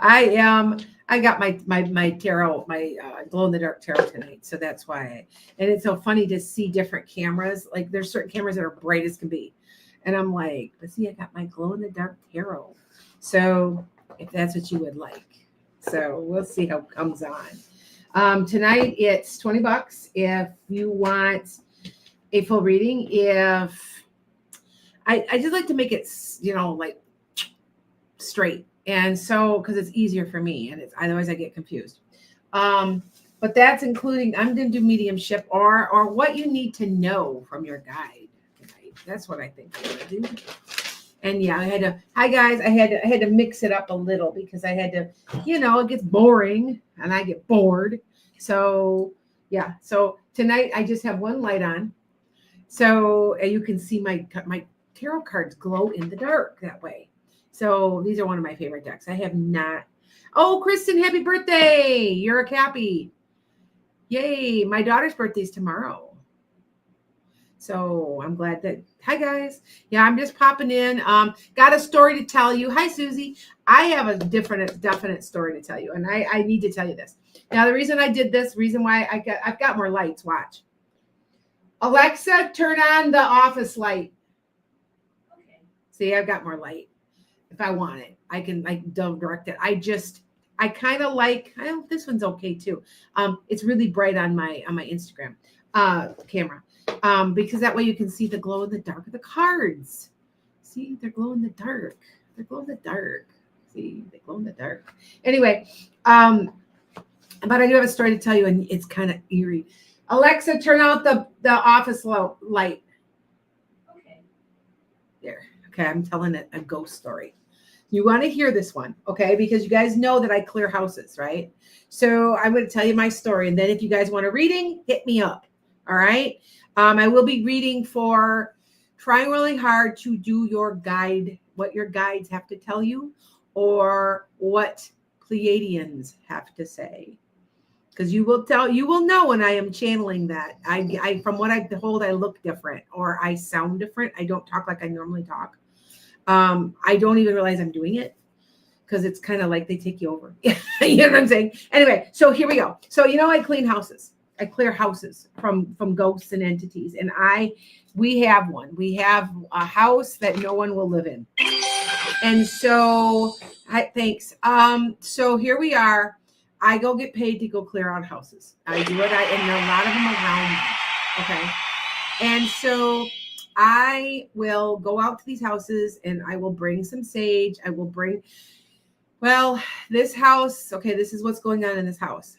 I got my tarot, my glow in the dark tarot tonight, so that's why. And it's so funny to see different cameras. Like there's certain cameras that are bright as can be, and I'm like, but see, I got my glow in the dark tarot. So if that's what you would like, so we'll see how it comes on. Tonight it's $20 if you want a full reading. If I just like to make it, like straight. And so, because it's easier for me, and it's otherwise I get confused. But that's including, I'm going to do mediumship or what you need to know from your guide tonight. That's what I think I'm going to do. And yeah, hi guys, I had to mix it up a little because I had to, it gets boring and I get bored. So yeah, so tonight I just have one light on. So you can see my tarot cards glow in the dark that way. So these are one of my favorite decks. I have not. Oh, Kristen, happy birthday. You're a Cappy. Yay. My daughter's birthday's tomorrow. So I'm glad that, hi guys. Yeah, I'm just popping in. Got a story to tell you. Hi, Susie. I have a definite story to tell you. And I need to tell you this. Now, the reason I did this, reason why I've got more lights, watch. Alexa, turn on the office light. Okay. See, I've got more light. If I want it, I can direct it. I kind of like, this one's okay too. It's really bright on my Instagram camera. Because that way you can see the glow in the dark of the cards. See, they're glow in the dark. They're glow in the dark. See, they glow in the dark. Anyway, but I do have a story to tell you, and it's kind of eerie. Alexa, turn out the office light. Okay. There. Okay, I'm telling a ghost story. You want to hear this one, okay? Because you guys know that I clear houses, right? So I'm going to tell you my story. And then if you guys want a reading, hit me up, all right? I will be reading for trying really hard to do your guide, what your guides have to tell you, or what Pleiadians have to say. Because you will know when I am channeling that. I from what I've told, I look different or I sound different. I don't talk like I normally talk. I don't even realize I'm doing it because it's kind of like they take you over. You know what I'm saying? Anyway, so here we go. So, I clean houses. I clear houses from ghosts and entities. And we have one. We have a house that no one will live in. And so, thanks. So here we are. I go get paid to go clear out houses. I do it. And there are a lot of them around me. Okay. And so I will go out to these houses and I will bring some sage. I will bring, this house. Okay. This is what's going on in this house.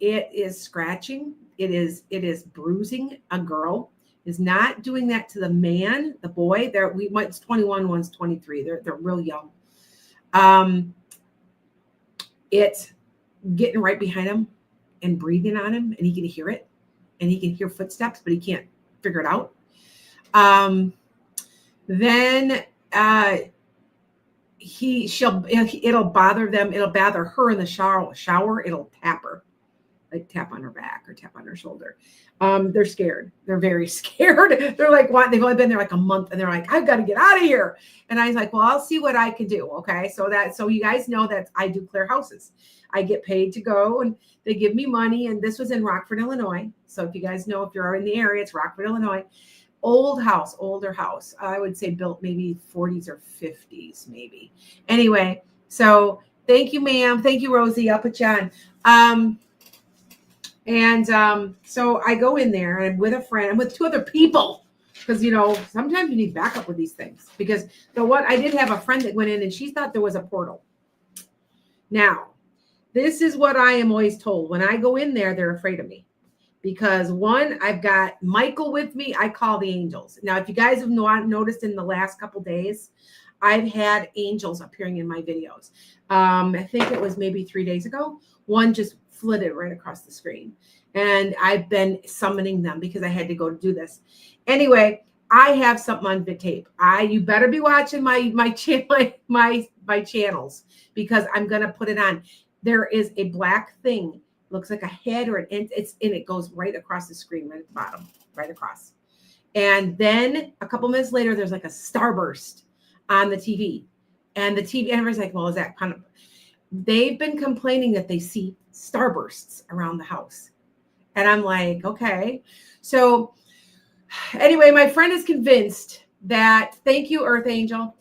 It is scratching. It is bruising. A girl is not doing that to the man, the boy. One's 21, one's 23. They're real young. It's getting right behind him and breathing on him, and he can hear it, and he can hear footsteps, but he can't figure it out. Then it'll bother them. It'll bother her in the shower. It'll tap her, like tap on her back or tap on her shoulder. They're scared. They're very scared. They're like, what? They've only been there like a month and they're like, I've got to get out of here. And I was like, well, I'll see what I can do. Okay. So you guys know that I do clear houses. I get paid to go and they give me money. And this was in Rockford, Illinois. So if you guys know, if you're in the area, it's Rockford, Illinois. Older house. I would say built maybe 40s or 50s, maybe. Anyway, so thank you, ma'am. Thank you, Rosie. I'll put you on. So I go in there and I'm with a friend. I'm with two other people because, sometimes you need backup with these things because I did have a friend that went in and she thought there was a portal. Now, this is what I am always told. When I go in there, they're afraid of me because one, I've got Michael with me. I call the angels. Now, if you guys have noticed in the last couple days, I've had angels appearing in my videos. I think it was maybe 3 days ago. One just flitted right across the screen. And I've been summoning them because I had to go to do this. Anyway, I have something on the tape. You better be watching my channels because I'm going to put it on. There is a black thing, looks like a head or it goes right across the screen, right at the bottom, right across. And then a couple minutes later, there's like a starburst on the TV. And the TV, and everybody's like, well, is that kind of, they've been complaining that they see starbursts around the house. And I'm like, okay. So anyway, my friend is convinced that, thank you, Earth Angel.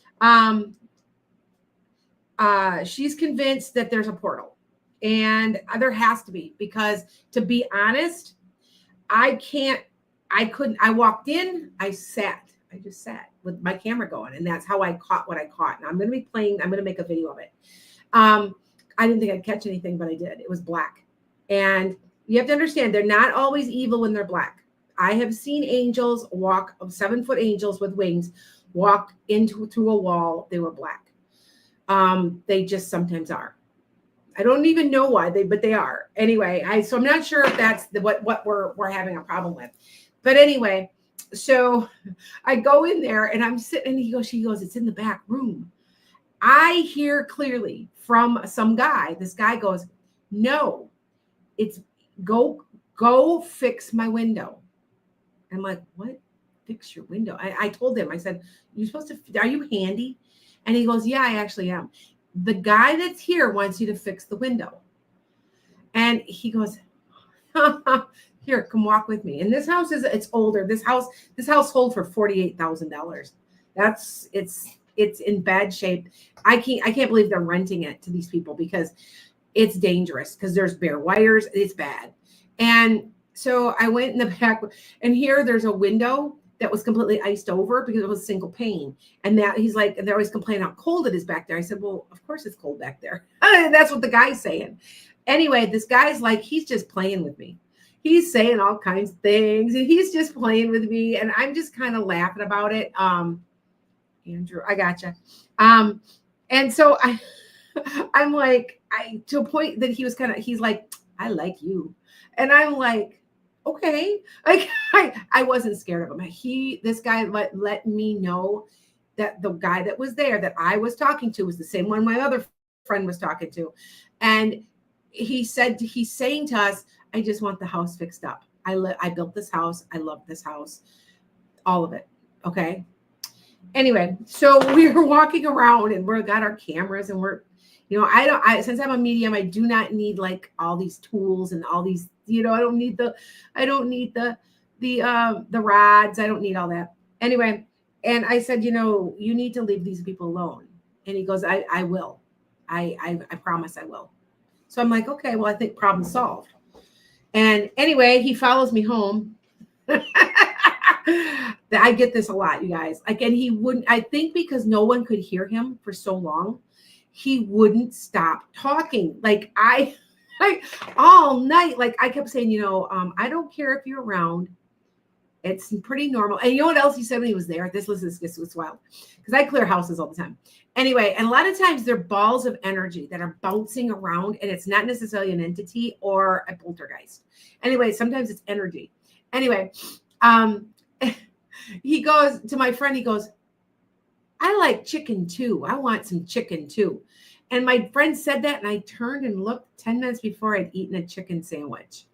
She's convinced that there's a portal, and there has to be, because to be honest, I walked in, I just sat with my camera going, and that's how I caught what I caught. And I'm going to make a video of it. I didn't think I'd catch anything, but I did. It was black. And you have to understand, they're not always evil when they're black. I have seen angels walk, 7-foot angels with wings, walk through a wall. They were black. They just sometimes are. I don't even know why but they are. Anyway, so I'm not sure if that's what we're having a problem with. But anyway, so I go in there and I'm sitting, and she goes, it's in the back room. I hear clearly from some guy. This guy goes, no, it's go fix my window. I'm like, what? Fix your window? I told him, I said, are you handy? And he goes, yeah, I actually am. The guy that's here wants you to fix the window. And he goes, here, come walk with me. And this house it's older. This house sold for $48,000. It's in bad shape. I can't believe they're renting it to these people, because it's dangerous, because there's bare wires. It's bad. And so I went in the back, and here there's a window that was completely iced over because it was single pane. And that he's like, and they're always complaining how cold it is back there. I said, well, of course it's cold back there. That's what the guy's saying. Anyway, this guy's like, he's just playing with me. He's saying all kinds of things, and he's just playing with me. And I'm just kind of laughing about it. Andrew, I gotcha. And so I'm like, to a point that he's like, I like you. And I'm like, okay. Like, I wasn't scared of him. This guy let me know that the guy that was there that I was talking to was the same one my other friend was talking to. And he's saying to us, I just want the house fixed up. I built this house. I love this house. All of it. Okay. Anyway, so we were walking around, and we got our cameras, and we're, since I'm a medium, I do not need like all these tools and all these, I don't need the rods. I don't need all that. Anyway, and I said, you need to leave these people alone. And he goes, I will. I promise I will. So I'm like, okay, well, I think problem solved. And anyway, he follows me home. I get this a lot, you guys. Like, and he wouldn't, I think because no one could hear him for so long, he wouldn't stop talking. Like I all night, like I kept saying, I don't care if you're around. It's pretty normal. And you know what else he said when he was there? This was wild, because I clear houses all the time. Anyway, and a lot of times they're balls of energy that are bouncing around, and it's not necessarily an entity or a poltergeist. Anyway, sometimes it's energy. Anyway, he goes to my friend, he goes, I like chicken too. I want some chicken too. And my friend said that, and I turned and looked 10 minutes before I'd eaten a chicken sandwich.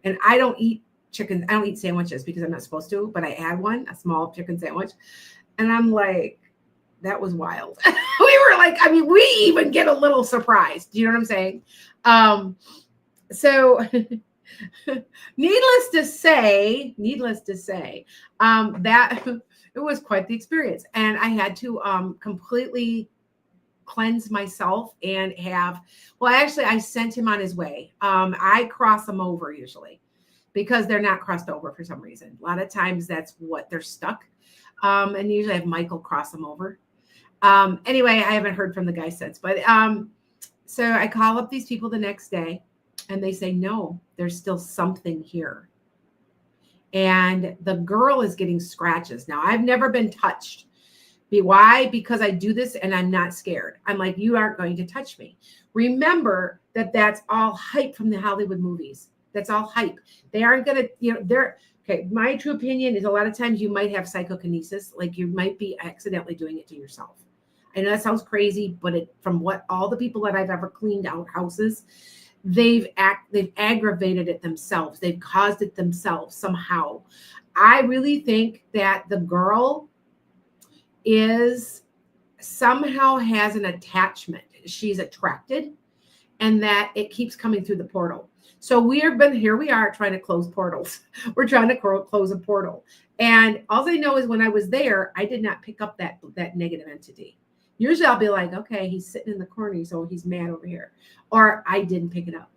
And I don't eat chicken. I don't eat sandwiches because I'm not supposed to, but I had one, a small chicken sandwich. And I'm like, that was wild. We were like, we even get a little surprised. Do you know what I'm saying? So needless to say, that it was quite the experience. And I had to completely cleanse myself and I sent him on his way. I cross them over usually because they're not crossed over for some reason. A lot of times that's what they're stuck. And usually I have Michael cross them over. Anyway, I haven't heard from the guy since, but so I call up these people the next day, and they say, no, there's still something here. And the girl is getting scratches. Now, I've never been touched. Why? Because I do this and I'm not scared. I'm like, you aren't going to touch me. Remember that that's all hype from the Hollywood movies. That's all hype. They aren't going to, okay. My true opinion is a lot of times you might have psychokinesis. Like you might be accidentally doing it to yourself. I know that sounds crazy, but from what all the people that I've ever cleaned out houses, they've aggravated it themselves. They've caused it themselves somehow. I really think that the girl is somehow has an attachment. She's attracted, and that it keeps coming through the portal. So here we are trying to close portals. We're trying to close a portal. And all I know is when I was there, I did not pick up that negative entity. Usually I'll be like, okay, he's sitting in the corner, so he's mad over here. Or I didn't pick it up.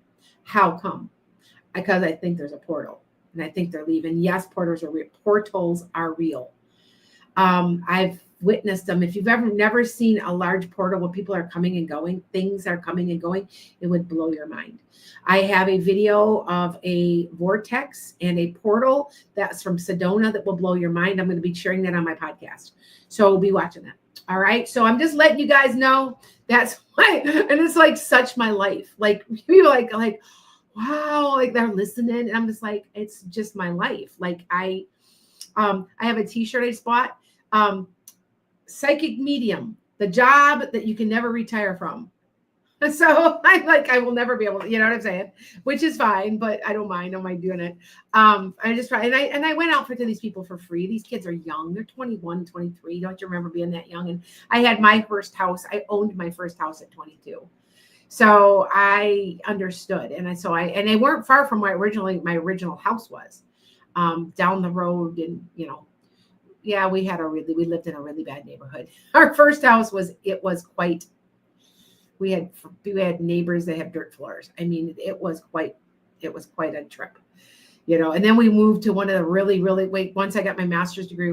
How come? Because I think there's a portal. And I think they're leaving. Yes, portals are real. Portals are real. I've witnessed them. If you've never seen a large portal where people are coming and going, things are coming and going, it would blow your mind. I have a video of a vortex and a portal that's from Sedona that will blow your mind. I'm going to be sharing that on my podcast. So be watching that. All right. So I'm just letting you guys know that's why. And it's like such my life. Like people like, wow, like they're listening. And I'm just like, it's just my life. Like I have a t-shirt I just bought. Psychic medium, the job that you can never retire from. So I will never be able to, you know what I'm saying? Which is fine, but I don't mind doing it. I just try, and I went out to these people for free. These kids are young. They're 21, 23. Don't you remember being that young? And I had my first house. I owned my first house at 22. So I understood. And they weren't far from where my original house was, down the road. And, yeah, we lived in a really bad neighborhood. Our first house we had neighbors that had dirt floors. I mean, it was quite a trip, and then we moved to one of the once I got my master's degree,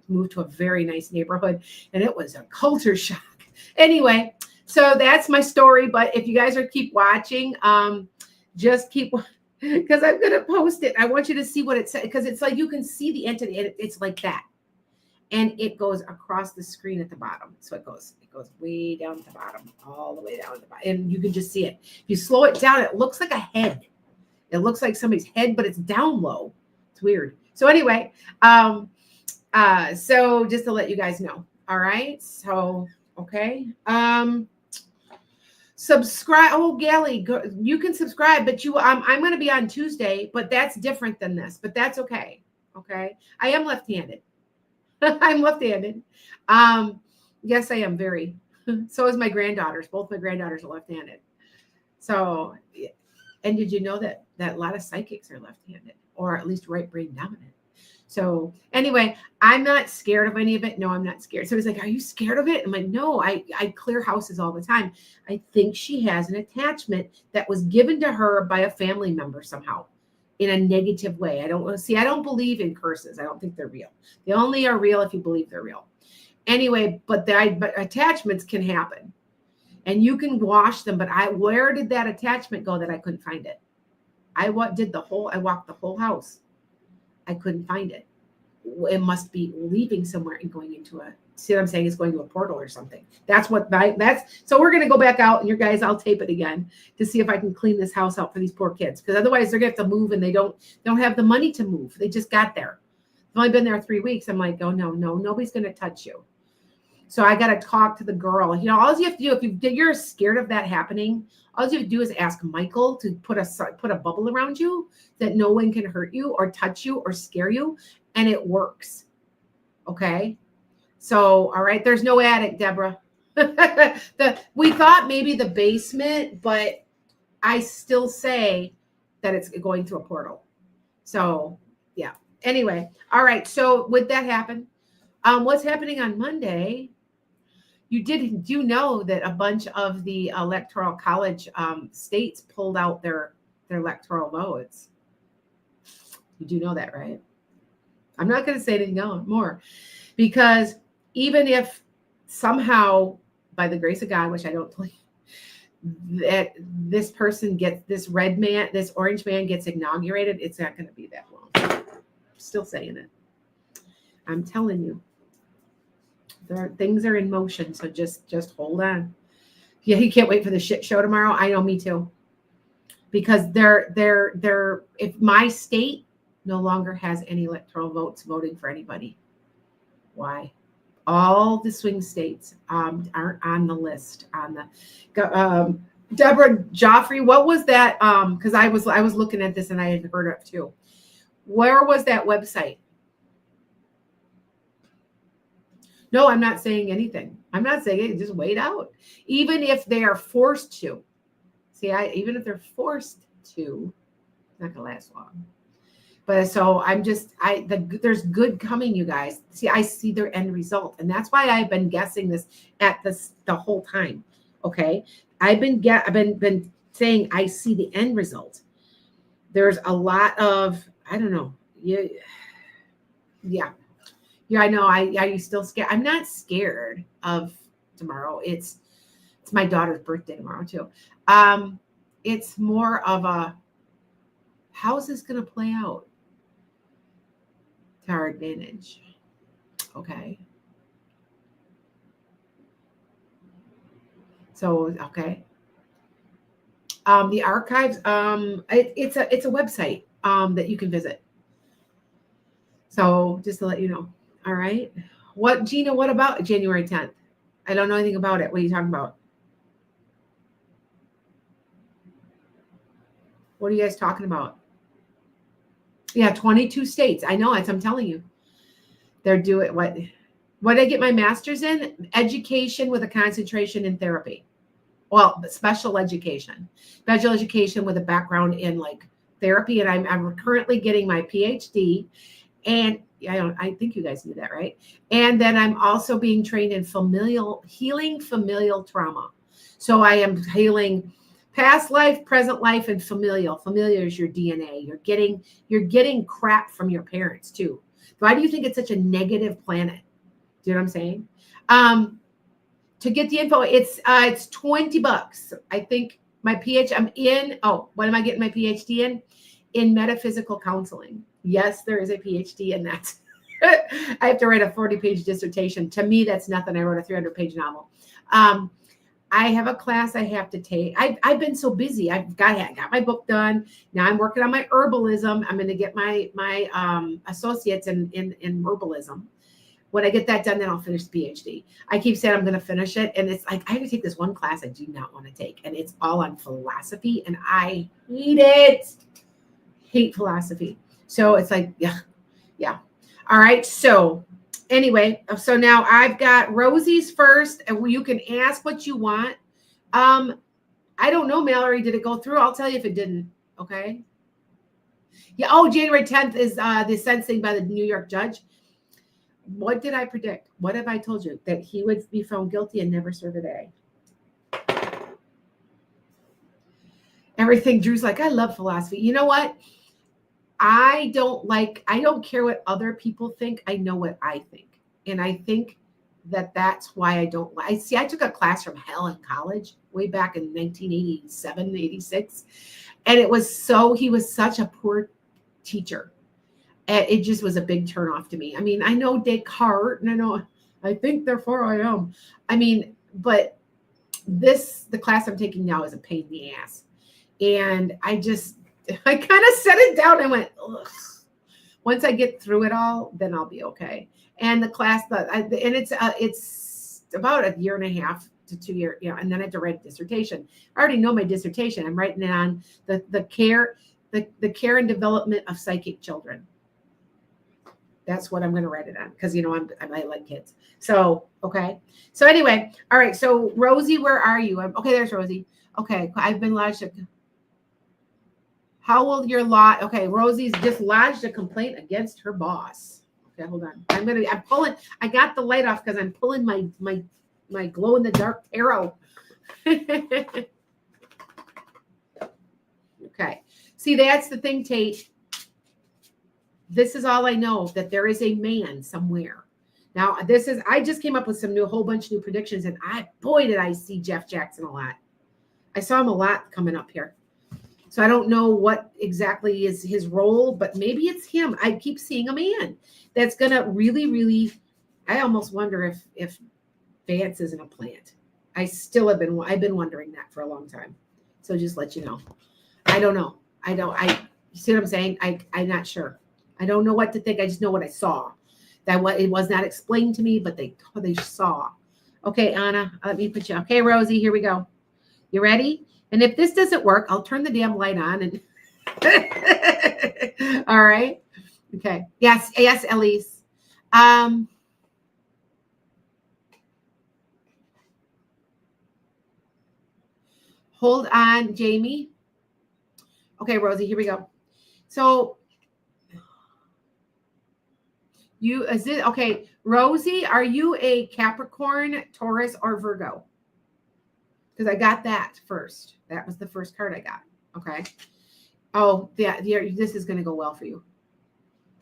moved to a very nice neighborhood, and it was a culture shock. Anyway, so that's my story. But if you guys keep watching, just keep, because I'm going to post it. I want you to see what it says, because it's like, you can see the entity, and it's like that. And it goes across the screen at the bottom. So it goes way down at the bottom, all the way down at the bottom. And you can just see it. If you slow it down, it looks like a head. It looks like somebody's head, but it's down low. It's weird. So anyway, so just to let you guys know. All right. So, okay. Subscribe. Oh, Gally, you can subscribe, but I'm going to be on Tuesday, but that's different than this, but that's okay. Okay. I am left-handed. I'm left-handed. Yes, I am very. So is my granddaughters. Both my granddaughters are left-handed. So, and did you know that a lot of psychics are left-handed, or at least right brain dominant? So anyway, I'm not scared of any of it. No, I'm not scared. So he's like, are you scared of it? I'm like, no, I clear houses all the time. I think she has an attachment that was given to her by a family member somehow, in a negative way. I don't believe in curses. I don't think they're real. They only are real if you believe they're real. Anyway, but attachments can happen, and you can wash them. But where did that attachment go that I couldn't find it? I walked the whole house. I couldn't find it. It must be leaving somewhere and going into see what I'm saying? It's going to a portal or something. So we're going to go back out, and you guys, I'll tape it again to see if I can clean this house out for these poor kids. Because otherwise they're going to have to move, and they don't have the money to move. They just got there. I've only been there 3 weeks. I'm like, oh no, nobody's going to touch you. So I got to talk to the girl. All you have to do, if you're scared of that happening, all you have to do is ask Michael to put a bubble around you that no one can hurt you or touch you or scare you. And it works. Okay. So, all right. There's no attic, Deborah. We thought maybe the basement, but I still say that it's going through a portal. So yeah. Anyway. All right. So would that happen? What's happening on Monday? You know that a bunch of the electoral college states pulled out their electoral votes. You do know that, right? I'm not going to say anything more, because even if somehow, by the grace of God, which I don't believe, that this person gets this orange man gets inaugurated, it's not going to be that long. I'm still saying it. I'm telling you. Things are in motion, so just hold on. Yeah, you can't wait for the shit show tomorrow. I know, me too. Because if my state no longer has any electoral votes voting for anybody. Why? All the swing states aren't on the list. Deborah Joffrey, what was that? Because I was looking at this and I had heard of it too. Where was that website? No, I'm not saying anything. I'm not saying it, just wait out. Even if they are forced to. See, even if they're forced to, it's not gonna last long. But so there's good coming, you guys. See, I see their end result, and that's why I've been guessing this the whole time. Okay, I've been saying I see the end result. There's a lot of I don't know. Yeah. I know. Are you still scared? I'm not scared of tomorrow. It's my daughter's birthday tomorrow too. It's more of a how is this going to play out to our advantage? Okay. So okay. The archives. It's a website that you can visit. So just to let you know. All right. What, Gina? What about January 10th? I don't know anything about it. What are you talking about? What are you guys talking about? Yeah, 22 states. I know. I'm telling you. They're doing what did I get my master's in? Education with a concentration in therapy. Well, special education with a background in like therapy. And I'm currently getting my PhD. And I think you guys knew that, right? And then I'm also being trained in healing familial trauma. So I am healing past life, present life, and familial. Familiar is your DNA. You're getting crap from your parents too. Why do you think it's such a negative planet? Do you know what I'm saying? To get the info, it's $20. I think my PhD. I'm in. Oh, what am I getting my PhD in? In metaphysical counseling. Yes, there is a PhD in that. I have to write a 40-page dissertation. To me, that's nothing. I wrote a 300-page novel. I have a class I have to take. I've been so busy. I got my book done. Now I'm working on my herbalism. I'm going to get my associates in herbalism. When I get that done, then I'll finish the PhD. I keep saying I'm going to finish it. And it's like, I have to take this one class I do not want to take. And it's all on philosophy. And I hate it. Hate philosophy. So it's like, yeah. All right. So anyway, so now I've got Rosie's first, and you can ask what you want. I don't know, Mallory, did it go through? I'll tell you if it didn't. Okay. Yeah. Oh, January 10th is the sentencing by the New York judge. What did I predict? What have I told you? That he would be found guilty and never serve a day. Everything. Drew's like, I love philosophy. You know what? I don't care what other people think. I know what I think. And I think that's why I don't like. I took a class from hell in college way back in 1987, 86. And he was such a poor teacher. And it just was a big turnoff to me. I mean, I know Descartes, and I think therefore I am. I mean, but the class I'm taking now is a pain in the ass. And I kind of set it down and went, ugh. Once I get through it all, then I'll be okay. And the class, and it's about a year and a half to 2 years, and then I have to write a dissertation. I already know my dissertation. I'm writing it on the care and development of psychic children. That's what I'm going to write it on because, I like kids. So, okay. So anyway, all right. So Rosie, where are you? Okay, there's Rosie. Okay, I've been lodged. How will your lot? Okay, Rosie's just lodged a complaint against her boss. Okay, hold on. I'm pulling. I got the light off because I'm pulling my glow in the dark tarot. Okay. See, that's the thing, Tate. This is all I know, that there is a man somewhere. Now, I just came up with whole bunch of new predictions, and boy, did I see Jeff Jackson a lot. I saw him a lot coming up here. So I don't know what exactly is his role, but maybe it's him. I keep seeing a man that's going to really, really, I almost wonder if Vance isn't a plant. I've been wondering that for a long time. So just let you know. I don't know. You see what I'm saying? I'm not sure. I don't know what to think. I just know what I saw. It was not explained to me, but they saw. Okay, Anna, let me put you. Okay, Rosie, here we go. You ready? And if this doesn't work, I'll turn the damn light on. And all right. Okay. Yes, Elise. Hold on, Jamie. Okay, Rosie, here we go. So okay, Rosie, are you a Capricorn, Taurus, or Virgo? Because I got that first. That was the first card I got. Okay. Oh, yeah, this is going to go well for you.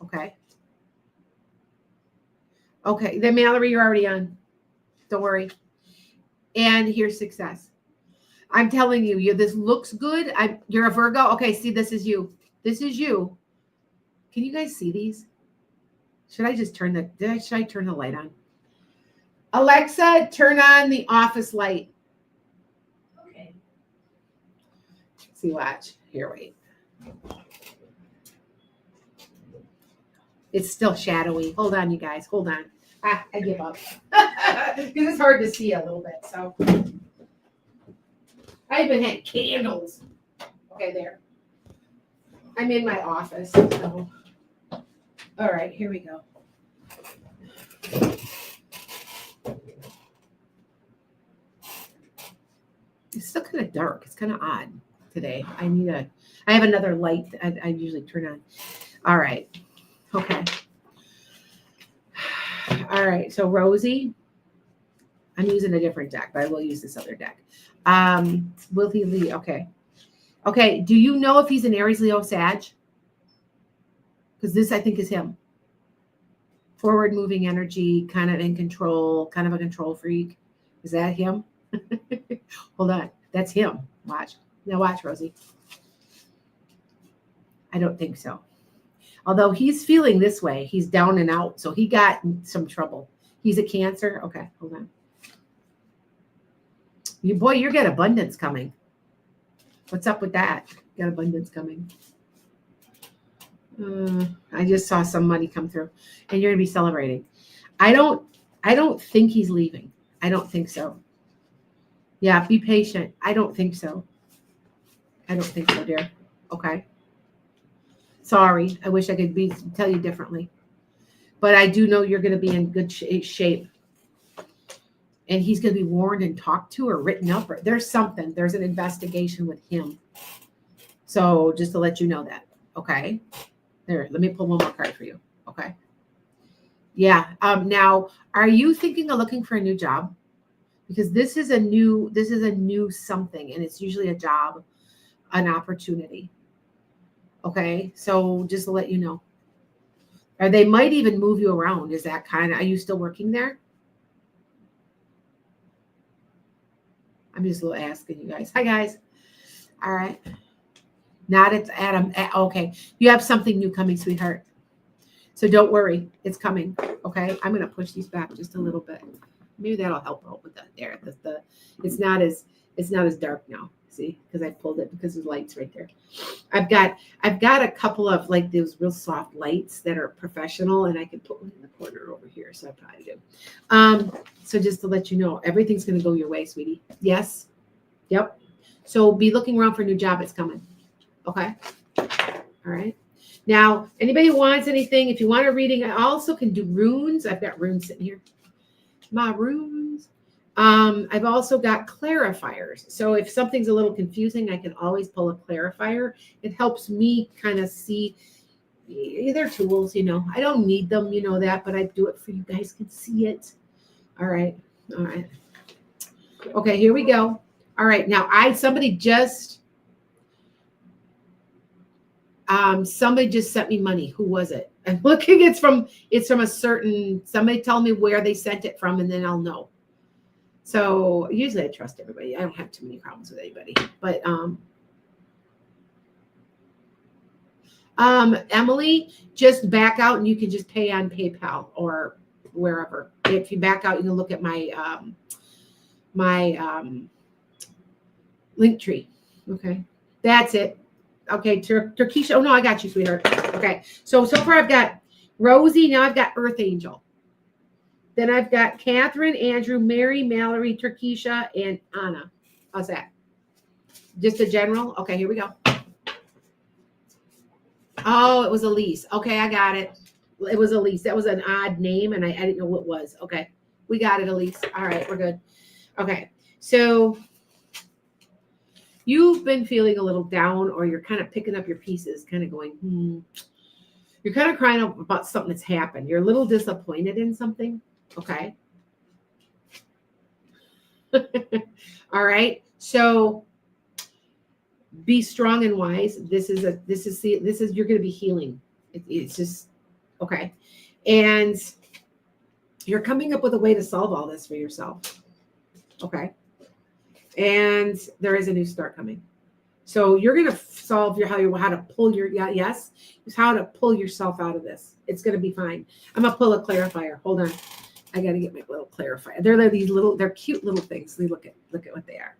Okay. Okay. Then Mallory, you're already on. Don't worry. And here's success. I'm telling you, this looks good. You're a Virgo. Okay, see, this is you. This is you. Can you guys see these? Should I just turn should I turn the light on? Alexa, turn on the office light. Okay. See, watch. Here, wait. It's still shadowy. Hold on, you guys. Hold on. I give up. Because it's hard to see a little bit. So I even had candles. Okay, there. I'm in my office. So. All right, here we go. It's still kind of dark. It's kind of odd today. I have another light I usually turn on. All right. Okay. All right. So Rosie, I'm using a different deck, but I will use this other deck. Will he leave? Okay. Okay. Do you know if he's an Aries, Leo, Sag? Because this, I think, is him. Forward moving energy, kind of in control, kind of a control freak. Is that him? Hold on. That's him. Watch. Now watch, Rosie. I don't think so. Although he's feeling this way. He's down and out. So he got some trouble. He's a Cancer. Okay, hold on. You got abundance coming. What's up with that? You got abundance coming. I just saw some money come through, and you're gonna be celebrating. I don't think he's leaving. I don't think so. Yeah, be patient. I don't think so. I don't think so, dear. Okay. Sorry. I wish I could tell you differently, but I do know you're gonna be in good shape, and he's gonna be warned and talked to or written up. Or there's something. There's an investigation with him. So just to let you know that. Okay. There, let me pull one more card for you. Okay. Yeah. Now, are you thinking of looking for a new job? Because this is a new something, and it's usually a job, an opportunity. Okay. So just to let you know. Or they might even move you around. Is that are you still working there? I'm just a little asking you guys. Hi, guys. All right. Not it's Adam. Okay. You have something new coming, sweetheart. So don't worry. It's coming. Okay. I'm going to push these back just a little bit. Maybe that'll help out with that there. It's not as dark now. See, because I pulled it because the light's right there. I've got a couple of like those real soft lights that are professional, and I can put one in the corner over here. So I probably do. So just to let you know, everything's going to go your way, sweetie. Yes. Yep. So be looking around for a new job. It's coming. Okay. All right. Now, anybody who wants anything, if you want a reading, I also can do runes. I've got runes sitting here. My runes. I've also got clarifiers. So if something's a little confusing, I can always pull a clarifier. It helps me kind of see. They're tools, I don't need them, that, but I do it for you guys can see it. All right. All right. Okay, here we go. All right. Now somebody just sent me money. Who was it? I'm looking. It's from a certain. Somebody tell me where they sent it from, and then I'll know. So usually I trust everybody. I don't have too many problems with anybody. But Emily, just back out, and you can just pay on PayPal or wherever. If you back out, you can look at my link tree. Okay, that's it. Okay, Turkish. Oh no, I got you, sweetheart. Okay, so far I've got Rosie. Now I've got Earth Angel. Then I've got Catherine, Andrew, Mary, Mallory, Turkisha, and Anna. How's that? Just a general. Okay, here we go. Oh, it was Elise. Okay, I got it. It was Elise. That was an odd name, and I didn't know what it was. Okay, we got it, Elise. All right, we're good. Okay, so you've been feeling a little down, or you're kind of picking up your pieces, kind of going, You're kind of crying about something that's happened. You're a little disappointed in something. Okay. All right. So be strong and wise. You're going to be healing. It's just, okay. And you're coming up with a way to solve all this for yourself. Okay. And there is a new start coming. So you're going to solve how to pull how to pull yourself out of this. It's going to be fine. I'm going to pull a clarifier. Hold on. I got to get my little clarifier. They're cute little things. Look at what they are.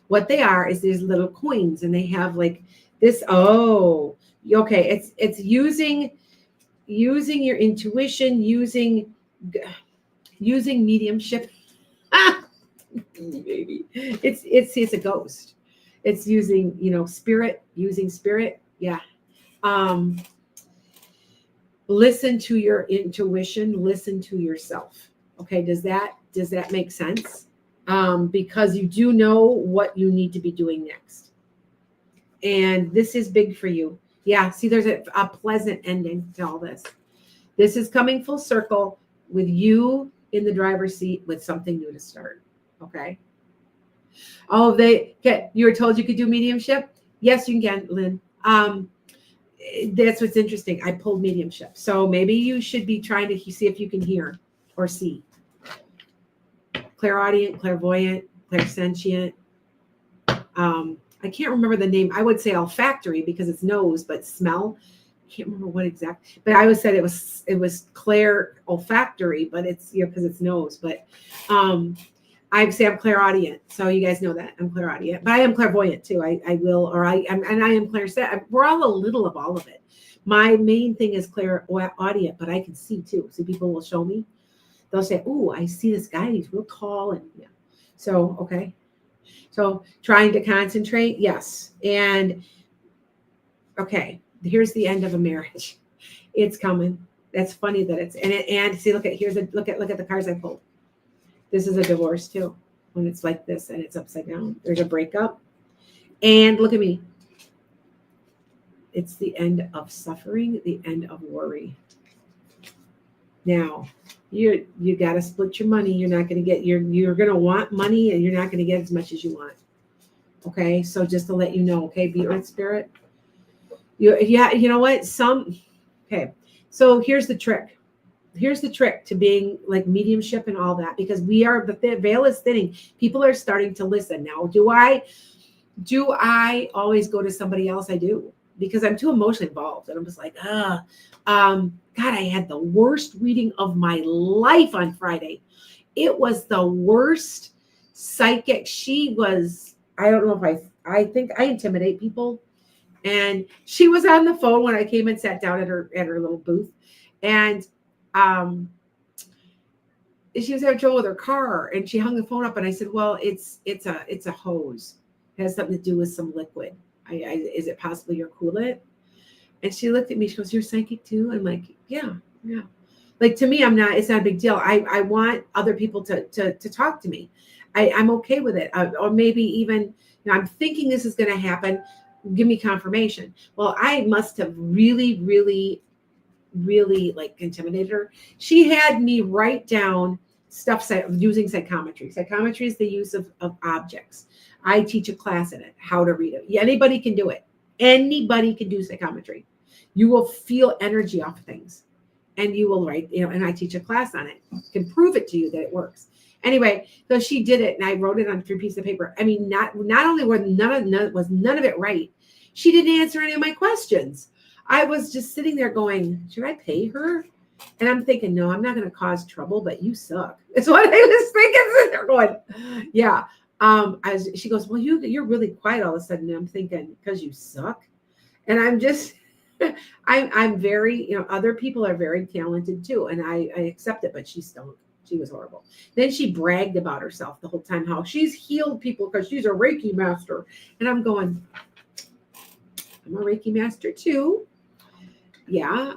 What they are is these little coins, and they have like this. Oh, okay. It's using your intuition, using mediumship. Maybe it's a ghost. It's using spirit. Yeah. Listen to your intuition. Listen to yourself. Okay. Does that make sense? Because you do know what you need to be doing next. And this is big for you. Yeah. See, there's a pleasant ending to all this. This is coming full circle with you in the driver's seat with something new to start. Okay. Oh, you were told you could do mediumship? Yes, you can, Lynn. That's what's interesting. I pulled mediumship. So maybe you should be trying to see if you can hear or see. Clairaudient, clairvoyant, clairsentient. I can't remember the name. I would say olfactory because it's nose, but smell. I can't remember what exact. But I always said it was clair olfactory, but it's because it's nose. But I say I'm clairaudient, so you guys know that I'm clairaudient, but I am clairvoyant too. I am clairsentient. We're all a little of all of it. My main thing is clairaudient, but I can see too. So people will show me. They'll say, "Oh, I see this guy. He's real tall," and yeah. So okay. So trying to concentrate, yes, and okay. Here's the end of a marriage. It's coming. That's funny that it's and see. Look at the cards I pulled. This is a divorce too, when it's like this and it's upside down. There's a breakup. And look at me. It's the end of suffering, the end of worry. Now, you got to split your money. You're not going to get you're going to want money, and you're not going to get as much as you want. Okay? So just to let you know, okay, be Earth Spirit. You know what? Okay. So here's the trick. Here's the trick to being like mediumship and all that, because the veil is thinning. People are starting to listen now. Do I always go to somebody else? I do, because I'm too emotionally involved, and I'm just like, God, I had the worst reading of my life on Friday. It was the worst psychic. She was, I don't know if I think I intimidate people, and she was on the phone when I came and sat down at her little booth, and she was having trouble with her car, and she hung the phone up, and I said, well, it's a hose. It has something to do with some liquid. Is it possible your coolant? And she looked at me, she goes, you're psychic too? I'm like, yeah. Like, to me, it's not a big deal. I want other people to talk to me. I'm okay with it. Or maybe even, I'm thinking this is going to happen. Give me confirmation. Well, I must have really, really, really like intimidated her. She had me write down stuff using psychometry. Psychometry is the use of objects. I teach a class in it, how to read it. Anybody can do it. Anybody can do psychometry. You will feel energy off things, and you will write, and I teach a class on it. I can prove it to you that it works. Anyway, so she did it, and I wrote it on 3 pieces of paper. I mean, not only was none of it right, she didn't answer any of my questions. I was just sitting there going, should I pay her? And I'm thinking, no, I'm not going to cause trouble, but you suck. That's what I was thinking. Sitting there going, yeah. She goes, well, you're really quiet all of a sudden. And I'm thinking, because you suck. And I'm just, I'm very, other people are very talented too. And I accept it, but she stunk. She was horrible. Then she bragged about herself the whole time, how she's healed people because she's a Reiki master. And I'm going, I'm a Reiki master too. Yeah.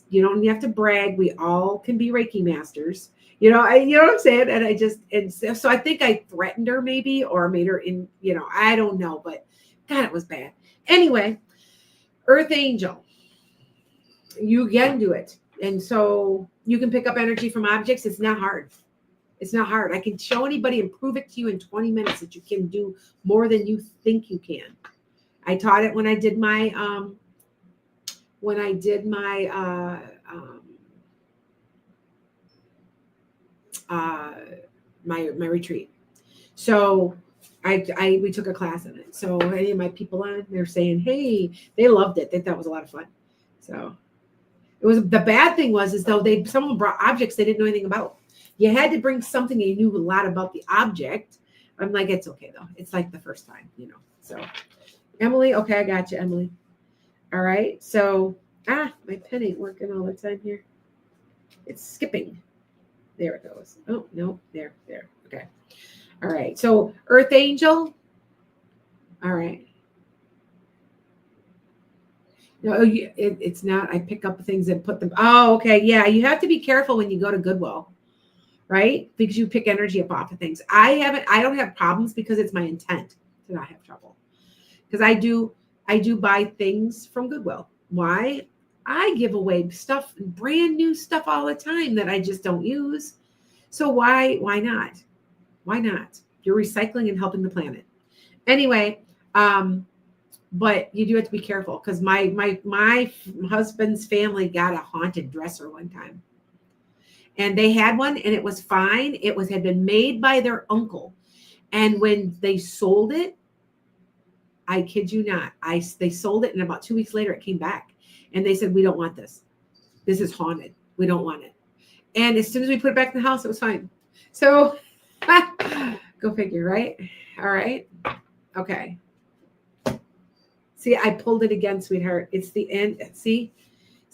You don't have to brag. We all can be Reiki masters. You know what I'm saying? And I just, and so I think I threatened her maybe, or made her I don't know, but God, it was bad. Anyway, Earth Angel, you can do it. And so you can pick up energy from objects. It's not hard. It's not hard. I can show anybody and prove it to you in 20 minutes that you can do more than you think you can. I taught it when I did my my retreat. So we took a class in it. So any of my people on, they're saying, hey, they loved it. They thought it was a lot of fun. So it was, the bad thing was, is though someone brought objects they didn't know anything about. You had to bring something you knew a lot about the object. I'm like, it's okay though. It's like the first time, So Emily, okay, I got you, Emily. All right. So my pen ain't working all the time here. It's skipping. There it goes. Oh, no, there. Okay. All right. So Earth Angel. All right. No, it's not. I pick up things and put them. Oh, okay. Yeah. You have to be careful when you go to Goodwill, right? Because you pick energy up off of things. I don't have problems because it's my intent to not have trouble. Because I do buy things from Goodwill. Why? I give away stuff, brand new stuff all the time that I just don't use. So why not? Why not? You're recycling and helping the planet. Anyway, but you do have to be careful because my husband's family got a haunted dresser one time. And they had one and it was fine. It had been made by their uncle. And when they sold it, I kid you not, they sold it and about 2 weeks later it came back. And they said, we don't want this. This is haunted. We don't want it. And as soon as we put it back in the house, it was fine. So go figure, right? All right. Okay. See, I pulled it again, sweetheart. It's the end. See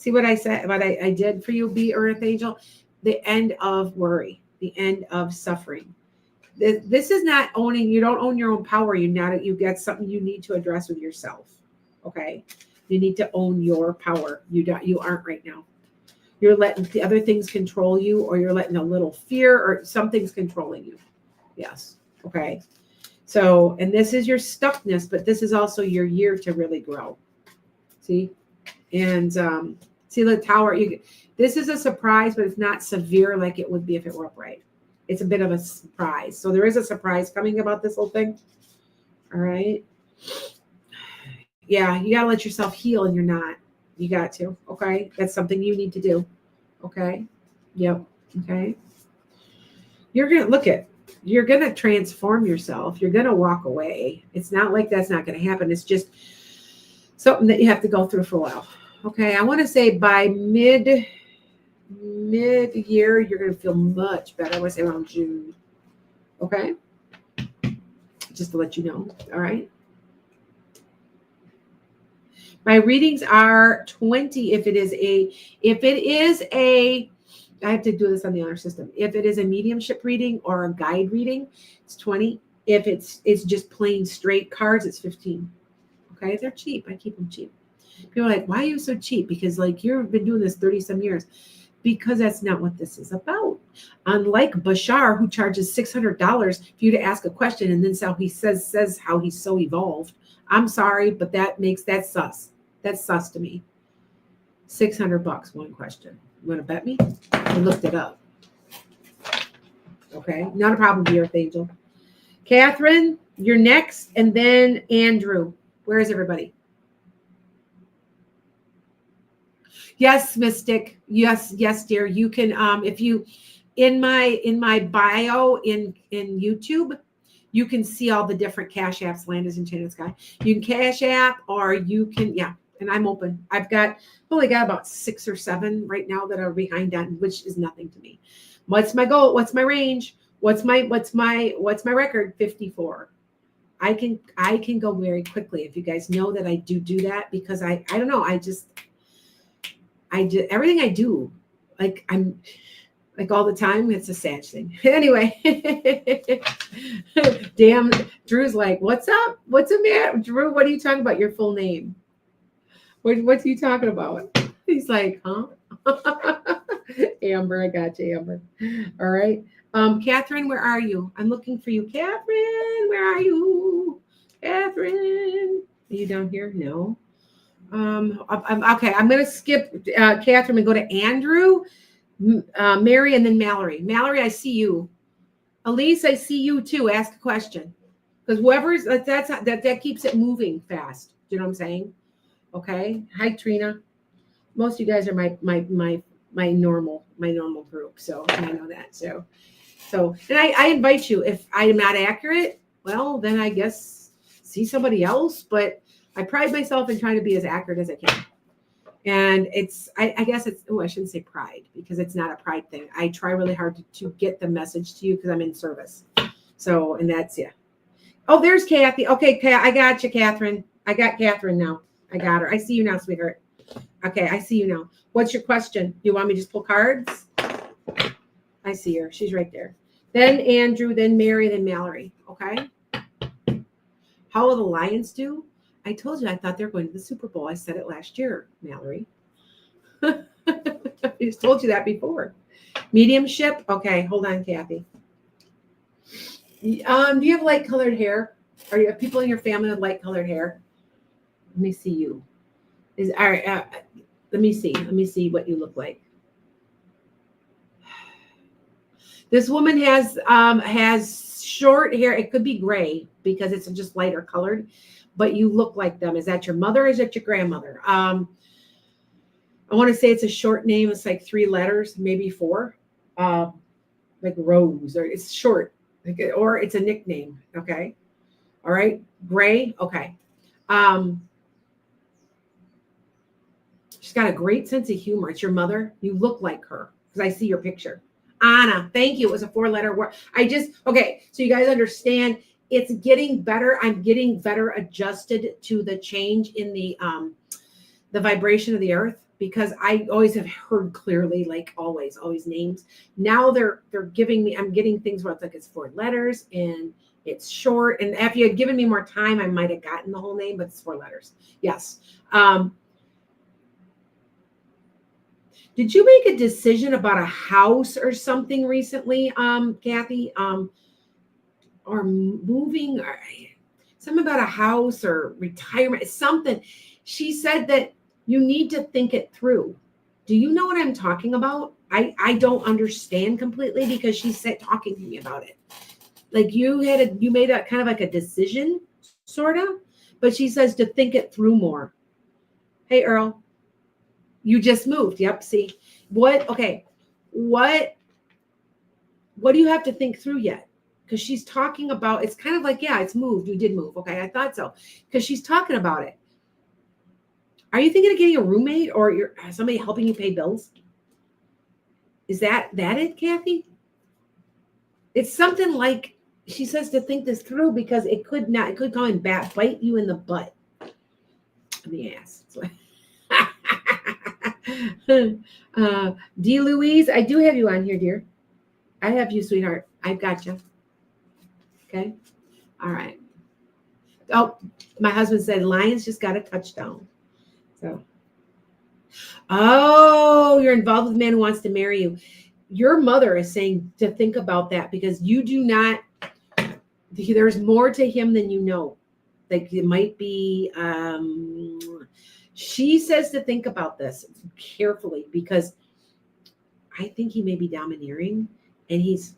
what I said, what I did for you, be Earth Angel? The end of worry, the end of suffering. This is not owning. You don't own your own power. You get something you need to address with yourself. Okay. You need to own your power. You aren't right now. You're letting the other things control you, or you're letting a little fear or something's controlling you. Yes. Okay. So, and this is your stuckness, but this is also your year to really grow. See? And see the tower. This is a surprise, but it's not severe like it would be if it were upright. It's a bit of a surprise. So there is a surprise coming about this whole thing. All right. Yeah, you got to let yourself heal, and you're not. You got to. Okay. That's something you need to do. Okay. Yep. Okay. You're going to transform yourself. You're going to walk away. It's not like that's not going to happen. It's just something that you have to go through for a while. Okay. I want to say by mid-year, you're going to feel much better. I want to say around June. Okay. Just to let you know. All right. My readings are 20 if it is a I have to do this on the honor system. If it is a mediumship reading or a guide reading, it's 20. If it's just plain straight cards, it's 15. Okay, they're cheap. I keep them cheap. People are like, why are you so cheap? Because like you've been doing this 30 some years. Because that's not what this is about. Unlike Bashar, who charges $600 for you to ask a question and then he says how he's so evolved. I'm sorry, but that's sus. That's sus to me. $600, one question. You want to bet me? I looked it up. Okay, not a problem, dear Earth Angel. Catherine, you're next, and then Andrew. Where is everybody? Yes, Mystic. Yes, dear. You can if you in my bio in YouTube, you can see all the different cash apps. Lanas, Enchanted, Skye. You can cash app, or you can and I'm open. I've only got about 6 or 7 right now that are behind on, which is nothing to me. What's my goal? What's my range? What's my record? 54. I can go very quickly if you guys know that I do that, because I don't know. I do everything I do. Like I'm like all the time. It's a sad thing. Anyway, damn. Drew's like, what's up? What's the matter? Drew, what are you talking about? Your full name. What are you talking about? He's like, huh? Amber, I got you, Amber. All right. Catherine, where are you? I'm looking for you. Catherine, where are you? Catherine. Are you down here? No. Okay, I'm going to skip Catherine and go to Andrew, Mary, and then Mallory. Mallory, I see you. Elise, I see you too. Ask a question. Because whoever's that keeps it moving fast. Do you know what I'm saying? Okay. Hi, Trina. Most of you guys are my normal group, so I know that. So and I invite you. If I am not accurate, well, then I guess see somebody else. But I pride myself in trying to be as accurate as I can. And I guess it's, I shouldn't say pride because it's not a pride thing. I try really hard to get the message to you because I'm in service. So, and that's, yeah. Oh, there's Kathy. Okay, I got you, Catherine. I got Catherine now. I got her. I see you now, sweetheart. Okay, I see you now. What's your question? You want me to just pull cards? I see her. She's right there. Then Andrew, then Mary, then Mallory. Okay. How will the Lions do? I told you I thought they were going to the Super Bowl. I said it last year, Mallory. I just told you that before. Mediumship. Okay, hold on, Kathy. Do you have light colored hair? Or do you have people in your family with light colored hair? Let me see you. All right. Let me see. Let me see what you look like. This woman has short hair. It could be gray because it's just lighter colored, but you look like them. Is that your mother or is that your grandmother? I want to say it's a short name. It's like 3 letters, maybe 4, like Rose, or it's short, or it's a nickname. Okay. All right. Gray. Okay. She's got a great sense of humor. It's your mother. You look like her because I see your picture. Anna, thank you. It was a 4-letter word. Okay. So you guys understand it's getting better. I'm getting better adjusted to the change in the vibration of the earth because I always have heard clearly, like always names. Now they're giving me, I'm getting things where it's like it's 4 letters and it's short. And if you had given me more time, I might have gotten the whole name, but it's 4 letters. Yes. Did you make a decision about a house or something recently, Kathy? Or moving, or something about a house or retirement, something. She said that you need to think it through. Do you know what I'm talking about? I don't understand completely because she said talking to me about it. Like you made a kind of like a decision, sort of, but she says to think it through more. Hey, Earl. You just moved. Yep. See what? Okay. What do you have to think through yet? Because she's talking about, it's kind of like, yeah, it's moved. You did move. Okay. I thought so. Because she's talking about it. Are you thinking of getting a roommate or somebody helping you pay bills? Is that it, Kathy? It's something like she says to think this through because it could come and bite you in the butt. In the ass. D. Louise, I do have you on here, dear. I have you, sweetheart. I've got you. Okay. All right. Oh, my husband said Lions just got a touchdown. So, oh, you're involved with a man who wants to marry you. Your mother is saying to think about that because you do not. There's more to him than you know. Like it might be. She says to think about this carefully because I think he may be domineering and he's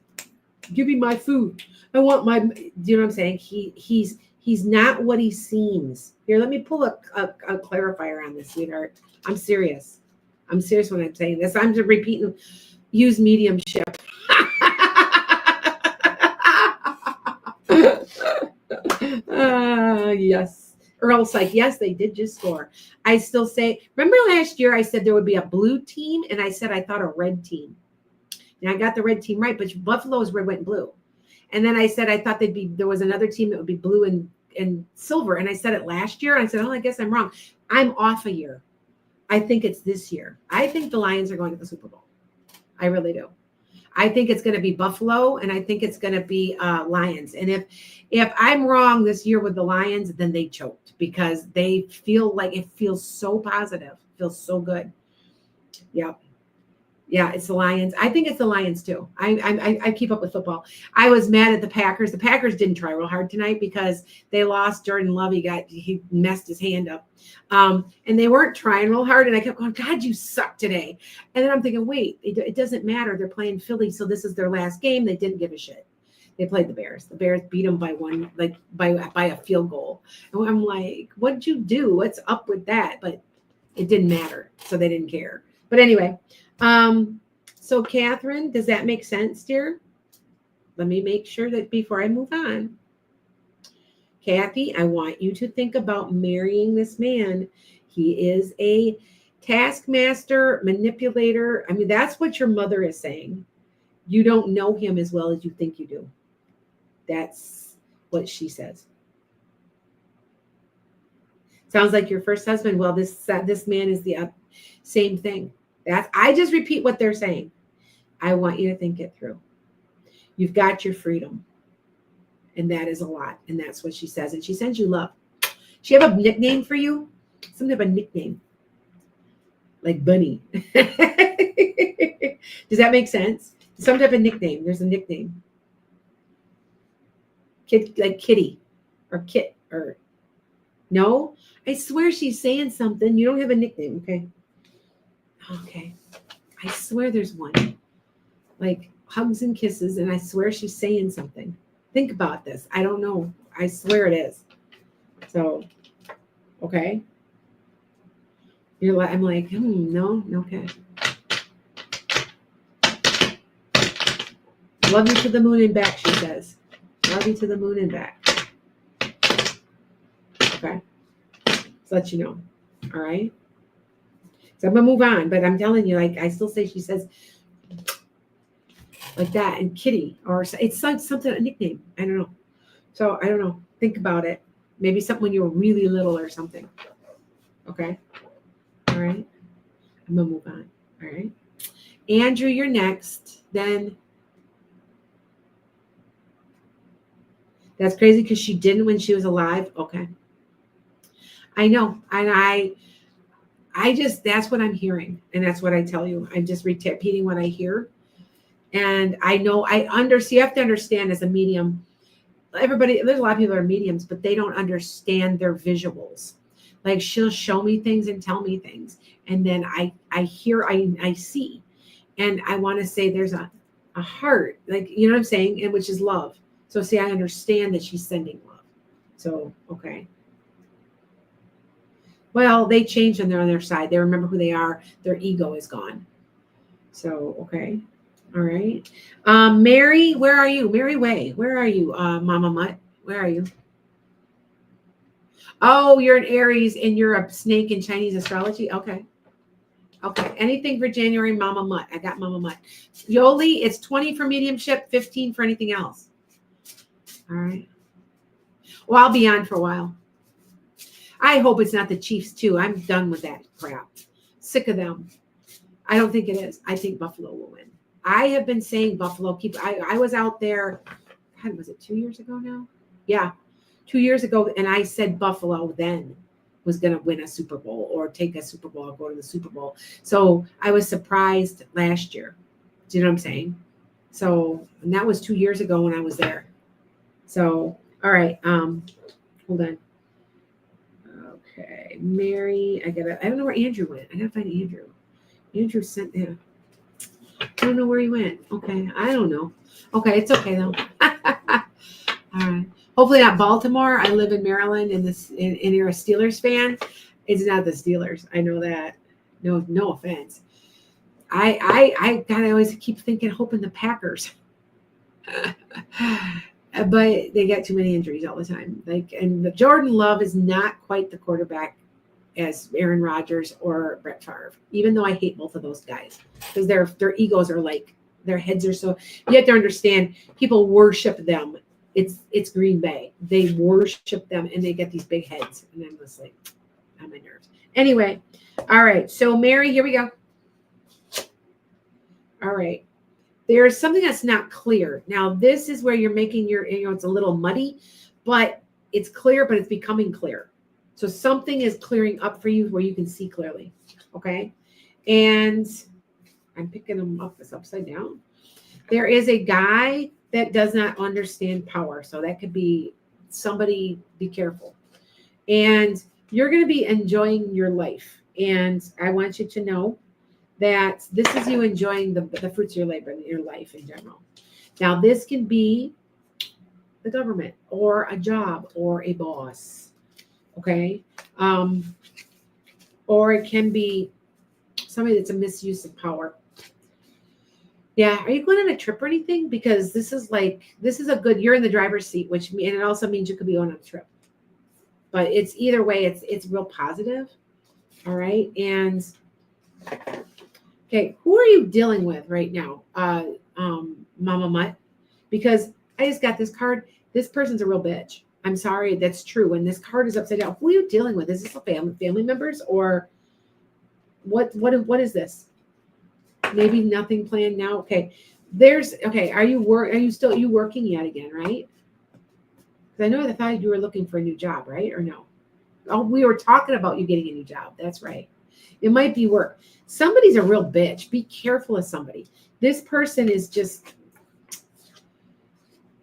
give me my food. I want my, do you know what I'm saying? He's not what he seems. Here, let me pull a clarifier on this, sweetheart. I'm serious. I'm serious when I'm saying this. I'm just repeating, use mediumship. Yes. Earl's like, yes, they did just score. I still say, remember last year I said there would be a blue team, and I said I thought a red team. And I got the red team right, but Buffalo's red, white, and blue. And then I said I thought there was another team that would be blue and silver. And I said it last year. And I said, oh, I guess I'm wrong. I'm off a year. I think it's this year. I think the Lions are going to the Super Bowl. I really do. I think it's going to be Buffalo, and I think it's going to be Lions. And if I'm wrong this year with the Lions, then they choked because they feel like it feels so positive, feels so good. Yep. Yeah, it's the Lions. I think it's the Lions too. I keep up with football. I was mad at the Packers. The Packers didn't try real hard tonight because they lost. Jordan Love, he messed his hand up, and they weren't trying real hard. And I kept going, God, you suck today. And then I'm thinking, wait, it doesn't matter. They're playing Philly, so this is their last game. They didn't give a shit. They played the Bears. The Bears beat them by one, like by a field goal. And I'm like, what'd you do? What's up with that? But it didn't matter, so they didn't care. But anyway. So Catherine, does that make sense, dear? Let me make sure that before I move on. Kathy, I want you to think about marrying this man. He is a taskmaster, manipulator. I mean, that's what your mother is saying. You don't know him as well as you think you do. That's what she says. Sounds like your first husband. Well, this man is the same thing. I just repeat what they're saying. I want you to think it through. You've got your freedom. And that is a lot. And that's what she says. And she sends you love. She have a nickname for you? Some type of nickname. Like Bunny. Does that make sense? Some type of nickname. There's a nickname. Kid, like Kitty. Or Kit. Or no? I swear she's saying something. You don't have a nickname, okay? Okay. I swear there's one. Like hugs and kisses, and I swear she's saying something. Think about this. I don't know. I swear it is. So, okay. I'm like, no, okay. Love you to the moon and back, she says. Love you to the moon and back. Okay. Just let you know. All right. So I'm gonna move on, but I'm telling you, like I still say she says like that, and Kitty, or it's like something, a nickname. I don't know. So I don't know. Think about it. Maybe something when you were really little or something. Okay. All right. I'm gonna move on. All right. Andrew, you're next. Then that's crazy because she didn't when she was alive. Okay. I know. And I just, that's what I'm hearing. And that's what I tell you. I'm just repeating what I hear. And I know, you have to understand as a medium, everybody, there's a lot of people that are mediums, but they don't understand their visuals. Like she'll show me things and tell me things. And then I hear, I see. And I want to say there's a heart, like, you know what I'm saying? And which is love. So see, I understand that she's sending love. So, okay. Well, they change and they're on their side. They remember who they are. Their ego is gone. So, okay. All right. Mary, where are you? Mary Way, where are you? Mama Mutt, where are you? Oh, you're an Aries and you're a snake in Chinese astrology? Okay. Okay. Anything for January, Mama Mutt. I got Mama Mutt. Yoli, it's 20 for mediumship, 15 for anything else. All right. Well, I'll be on for a while. I hope it's not the Chiefs too. I'm done with that crap. Sick of them. I don't think it is. I think Buffalo will win. I have been saying Buffalo. I was out there, God, was it 2 years ago now? Yeah, 2 years ago. And I said Buffalo then was going to win a Super Bowl or take a Super Bowl or go to the Super Bowl. So I was surprised last year. Do you know what I'm saying? So, and that was 2 years ago when I was there. So, all right. Hold on. Okay. Mary, I don't know where Andrew went. I got to find Andrew. Andrew sent him. I don't know where he went. Okay. I don't know. Okay. It's okay though. All right. Hopefully not Baltimore. I live in Maryland and you're a Steelers fan. It's not the Steelers. I know that. No offense. I always keep hoping the Packers. But they get too many injuries all the time. And Jordan Love is not quite the quarterback as Aaron Rodgers or Brett Favre, even though I hate both of those guys because their egos are like, their heads are so, you have to understand, people worship them. It's Green Bay. They worship them and they get these big heads. And I'm just like, on my nerves. Anyway, all right. So Mary, here we go. All right. There's something that's not clear. Now, this is where you're making it's a little muddy, but it's clear, but it's becoming clear. So something is clearing up for you where you can see clearly. Okay. And I'm picking them up. It's upside down. There is a guy that does not understand power. So that could be somebody, be careful. And you're going to be enjoying your life. And I want you to know that this is you enjoying the fruits of your labor in your life in general. Now, this can be the government or a job or a boss. Okay. Or it can be somebody that's a misuse of power. Yeah. Are you going on a trip or anything? Because this is a good, you're in the driver's seat, and it also means you could be going on a trip. But it's either way, it's real positive. All right. And okay, who are you dealing with right now? Mama Mutt? Because I just got this card. This person's a real bitch. I'm sorry, that's true. And this card is upside down. Who are you dealing with? Is this a family members or what is this? Maybe nothing planned now. Okay. Are you working yet again, right? Because I thought you were looking for a new job, right? Or no? Oh, we were talking about you getting a new job. That's right. It might be work. Somebody's a real bitch. Be careful of somebody. This person is just,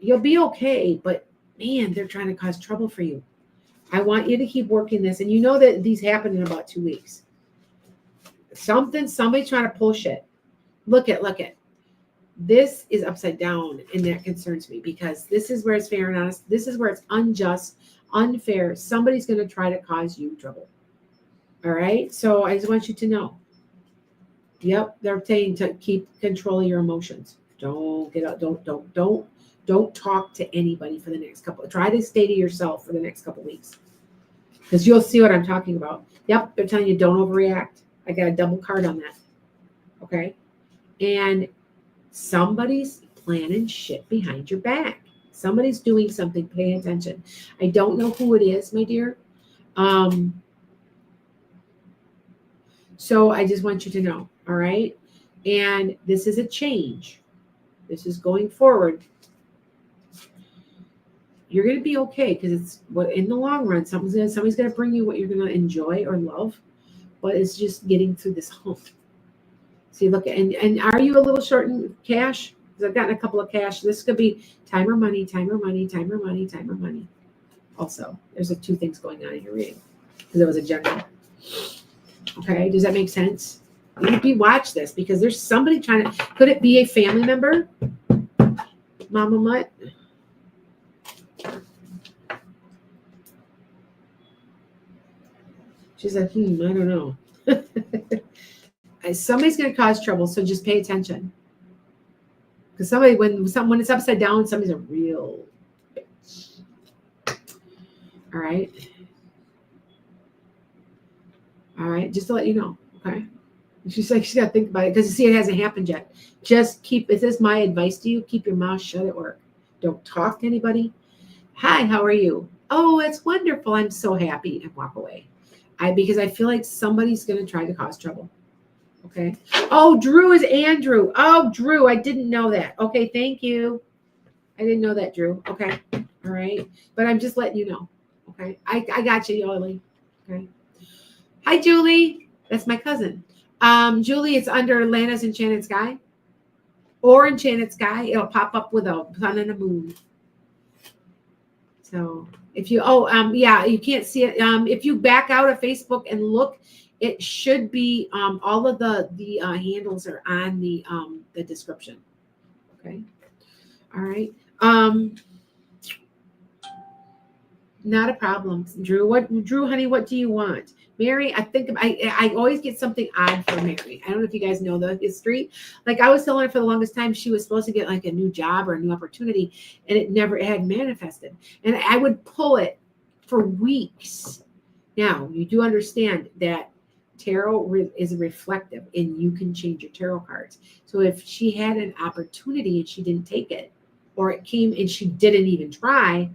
you'll be okay, but man, they're trying to cause trouble for you. I want you to keep working this. And you know that these happen in about 2 weeks. Somebody's trying to pull shit. Look at. This is upside down, and that concerns me because this is where it's fair and honest. This is where it's unjust, unfair. Somebody's going to try to cause you trouble. All right. So I just want you to know. Yep. They're saying to keep control of your emotions. Don't get out. Don't talk to anybody for the next couple. Try to stay to yourself for the next couple weeks because you'll see what I'm talking about. Yep. They're telling you don't overreact. I got a double card on that. Okay. And somebody's planning shit behind your back. Somebody's doing something. Pay attention. I don't know who it is, my dear. So I just want you to know. All right. And this is a change. This is going forward. You're going to be okay because it's what in the long run, somebody's going to bring you what you're going to enjoy or love, but it's just getting through this hump. See, look, and are you a little short in cash? Because I've gotten a couple of cash. This could be time or money. Also, there's 2 things going on in your reading because it was a general. Okay, does that make sense? You watch this because there's somebody trying to. Could it be a family member? Mama Mutt. She's like, I don't know. Somebody's going to cause trouble, so just pay attention. Because when it's upside down, somebody's a real bitch. All right. All right, just to let you know. Okay. She's got to think about it because you see, it hasn't happened yet. Just this is my advice to you. Keep your mouth shut at work. Don't talk to anybody. Hi, how are you? Oh, it's wonderful. I'm so happy. And walk away. Because I feel like somebody's going to try to cause trouble. Okay. Oh, Drew is Andrew. Oh, Drew, I didn't know that. Okay, thank you. I didn't know that, Drew. Okay. All right. But I'm just letting you know. Okay. I got you, Yoli. Okay. Hi, Julie. That's my cousin. Julie, it's under Lanas Enchanted Sky. Or Enchanted Sky. It'll pop up with a sun and a moon. So if you you can't see it. If you back out of Facebook and look, it should be all of the handles are on the description. Okay. All right. Not a problem. Drew, honey, what do you want? Mary, I always get something odd for Mary. I don't know if you guys know the history. Like I was telling her for the longest time, she was supposed to get like a new job or a new opportunity, and it had manifested. And I would pull it for weeks. Now, you do understand that tarot is reflective, and you can change your tarot cards. So if she had an opportunity and she didn't take it, or it came and she didn't even try,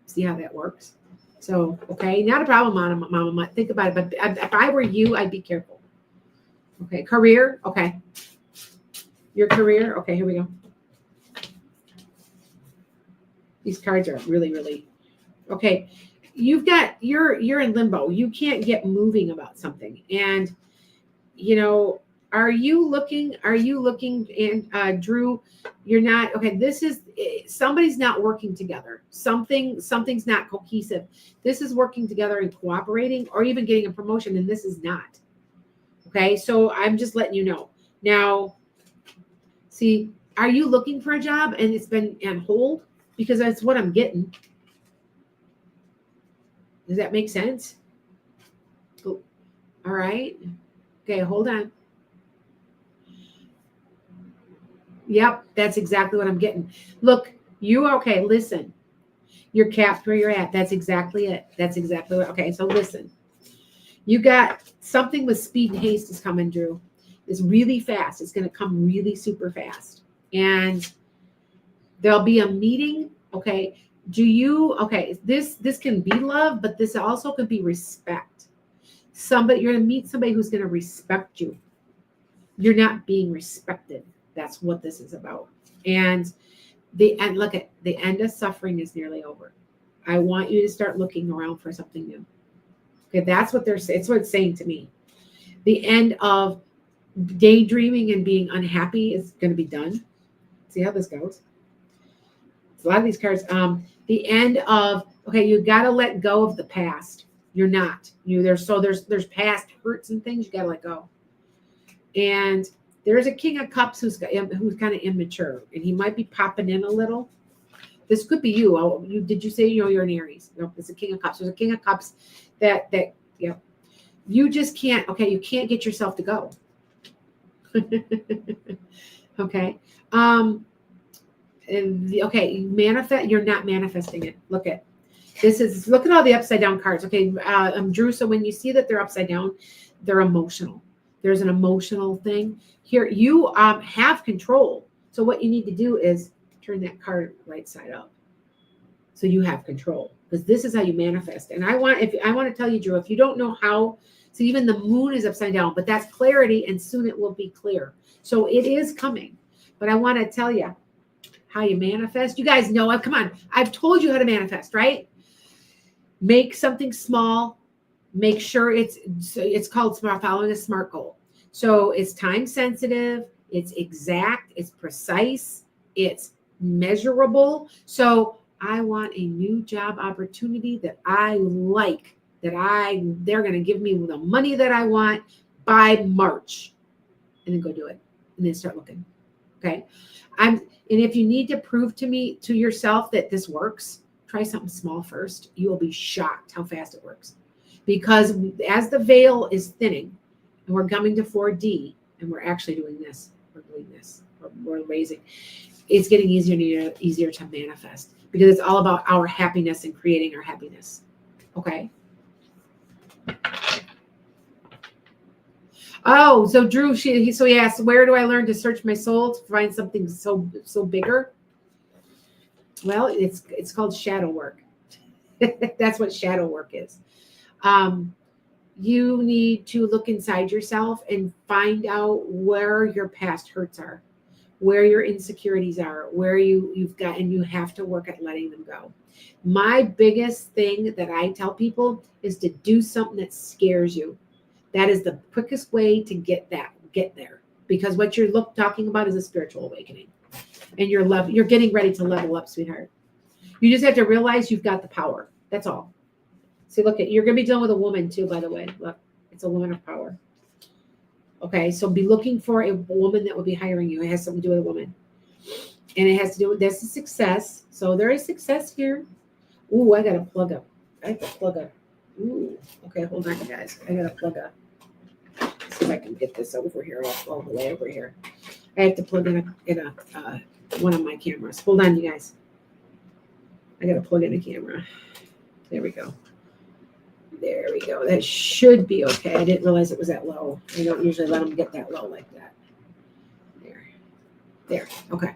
see how that works. So, okay, not a problem, Mama. Think about it. But if I were you, I'd be careful. Okay, career. Okay, your career. Okay, here we go. These cards are really, really okay. You're in limbo. You can't get moving about something, and Are you looking, and Drew, you're not, okay, somebody's not working together. Something's not cohesive. This is working together and cooperating or even getting a promotion, and this is not. Okay, so I'm just letting you know. Now, see, are you looking for a job and it's been on hold? Because that's what I'm getting. Does that make sense? All right. Okay, hold on. Yep, that's exactly what I'm getting. Look, okay, listen. You're capped where you're at. That's exactly it. That's exactly what, okay, so listen. You got something with speed and haste is coming, Drew. It's really fast. It's going to come really super fast. And there'll be a meeting, okay? Okay, this can be love, but this also could be respect. You're going to meet somebody who's going to respect you. You're not being respected. That's what this is about. And the end of suffering is nearly over. I want you to start looking around for something new. Okay, that's what it's what it's saying to me. The end of daydreaming and being unhappy is going to be done. See how this goes. It's a lot of these cards. The end of, okay, you got to let go of the past. You're not. There's past hurts and things you got to let go. And there's a King of Cups who's kind of immature, and he might be popping in a little. This could be you. Did you say you're an Aries? No, it's a King of Cups. There's a King of Cups that you just can't. Okay, you can't get yourself to go. Okay. Okay. Manifest. You're not manifesting it. Look at all the upside down cards. Okay, Drew. So when you see that they're upside down, they're emotional. There's an emotional thing here. You have control. So what you need to do is turn that card right side up. So you have control, because this is how you manifest. And I want to tell you, Drew, if you don't know how, so even the moon is upside down, but that's clarity, and soon it will be clear. So it is coming. But I want to tell you how you manifest. You guys know, come on, I've told you how to manifest, right? Make something small. Make sure it's called following a SMART goal. So it's time sensitive, it's exact, it's precise, it's measurable. So I want a new job opportunity that I like, they're going to give me the money that I want by March, and then go do it, and then start looking. Okay. And if you need to prove to yourself that this works, try something small first. You will be shocked how fast it works. Because as the veil is thinning and we're coming to 4D, and we're actually doing this, we're raising, it's getting easier to manifest, because it's all about our happiness and creating our happiness. Okay. Oh, so Drew, he asked, where do I learn to search my soul to find something so bigger? Well, it's called shadow work. That's what shadow work is. You need to look inside yourself and find out where your past hurts are, where your insecurities are, where you have to work at letting them go. My biggest thing that I tell people is to do something that scares you. That is the quickest way to get there, because what you're talking about is a spiritual awakening, and you're getting ready to level up, sweetheart. You just have to realize you've got the power. That's all. See, look, you're going to be dealing with a woman too, by the way. Look, it's a woman of power. Okay, so be looking for a woman that will be hiring you. It has something to do with a woman. And it has to do with, this is success. So there is success here. Ooh, I got to plug up. Ooh, okay, hold on, you guys. I got to plug up. Let's see if I can get this over here, all the way over here. I have to plug in one of my cameras. Hold on, you guys. I got to plug in a camera. There we go. There we go. That should be okay. I didn't realize it was that low. I don't usually let them get that low like that. There. Okay.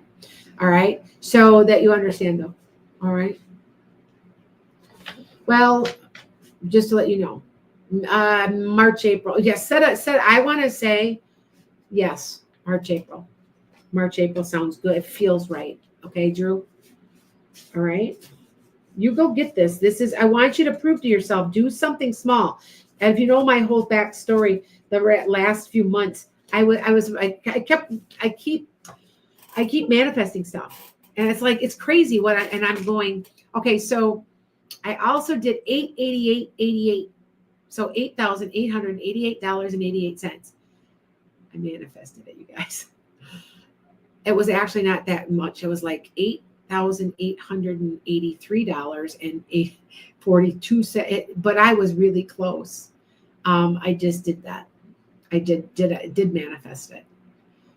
All right. So that you understand, though. All right. Well, just to let you know, March, April. Yes. I want to say yes. March, April. March, April sounds good. It feels right. Okay, Drew. All right. You go get this. I want you to prove to yourself, do something small. And if you know my whole backstory, the last few months, I keep manifesting stuff. And it's like, it's crazy and I'm going, okay, so I also did 888.88. So $8,888.88. I manifested it, you guys. It was actually not that much. It was like $8,883.42. But I was really close. I just did that. I did manifest it.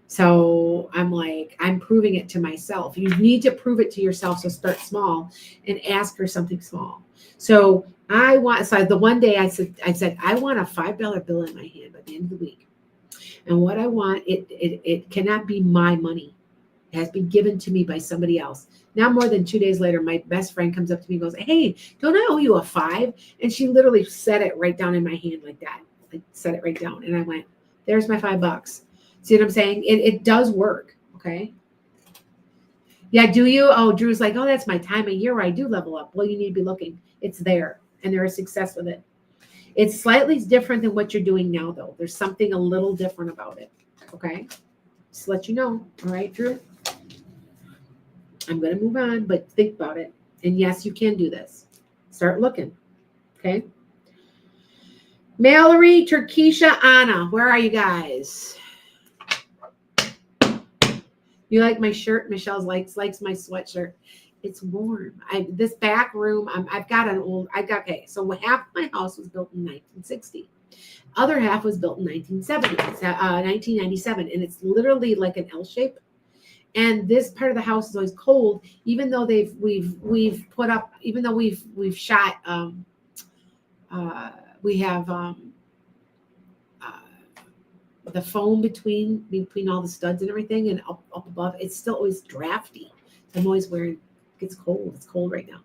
So I'm like, I'm proving it to myself. You need to prove it to yourself. So start small and ask for something small. So the one day I said, I want a $5 bill in my hand by the end of the week. And what I want, it cannot be my money. It has been given to me by somebody else. Now, more than 2 days later, my best friend comes up to me and goes, hey, don't I owe you a $5? And she literally set it right down in my hand like that. I set it right down. And I went, there's my $5. See what I'm saying? It does work. Okay. Yeah. Do you? Oh, Drew's like, oh, that's my time of year where I do level up. Well, you need to be looking. It's there. And there is success with it. It's slightly different than what you're doing now, though. There's something a little different about it. Okay. Just to let you know. All right, Drew. I'm going to move on, but think about it. And yes, you can do this. Start looking. Okay. Mallory, Turkisha, Anna. Where are you guys? You like my shirt? Michelle likes my sweatshirt. It's warm. This back room, okay, so half of my house was built in 1960. Other half was built in 1997. And it's literally like an L shape. And this part of the house is always cold, even though we've put up, even though we've shot, we have the foam between all the studs and everything, and up above, it's still always drafty. I'm always wearing. It's cold. It's cold right now.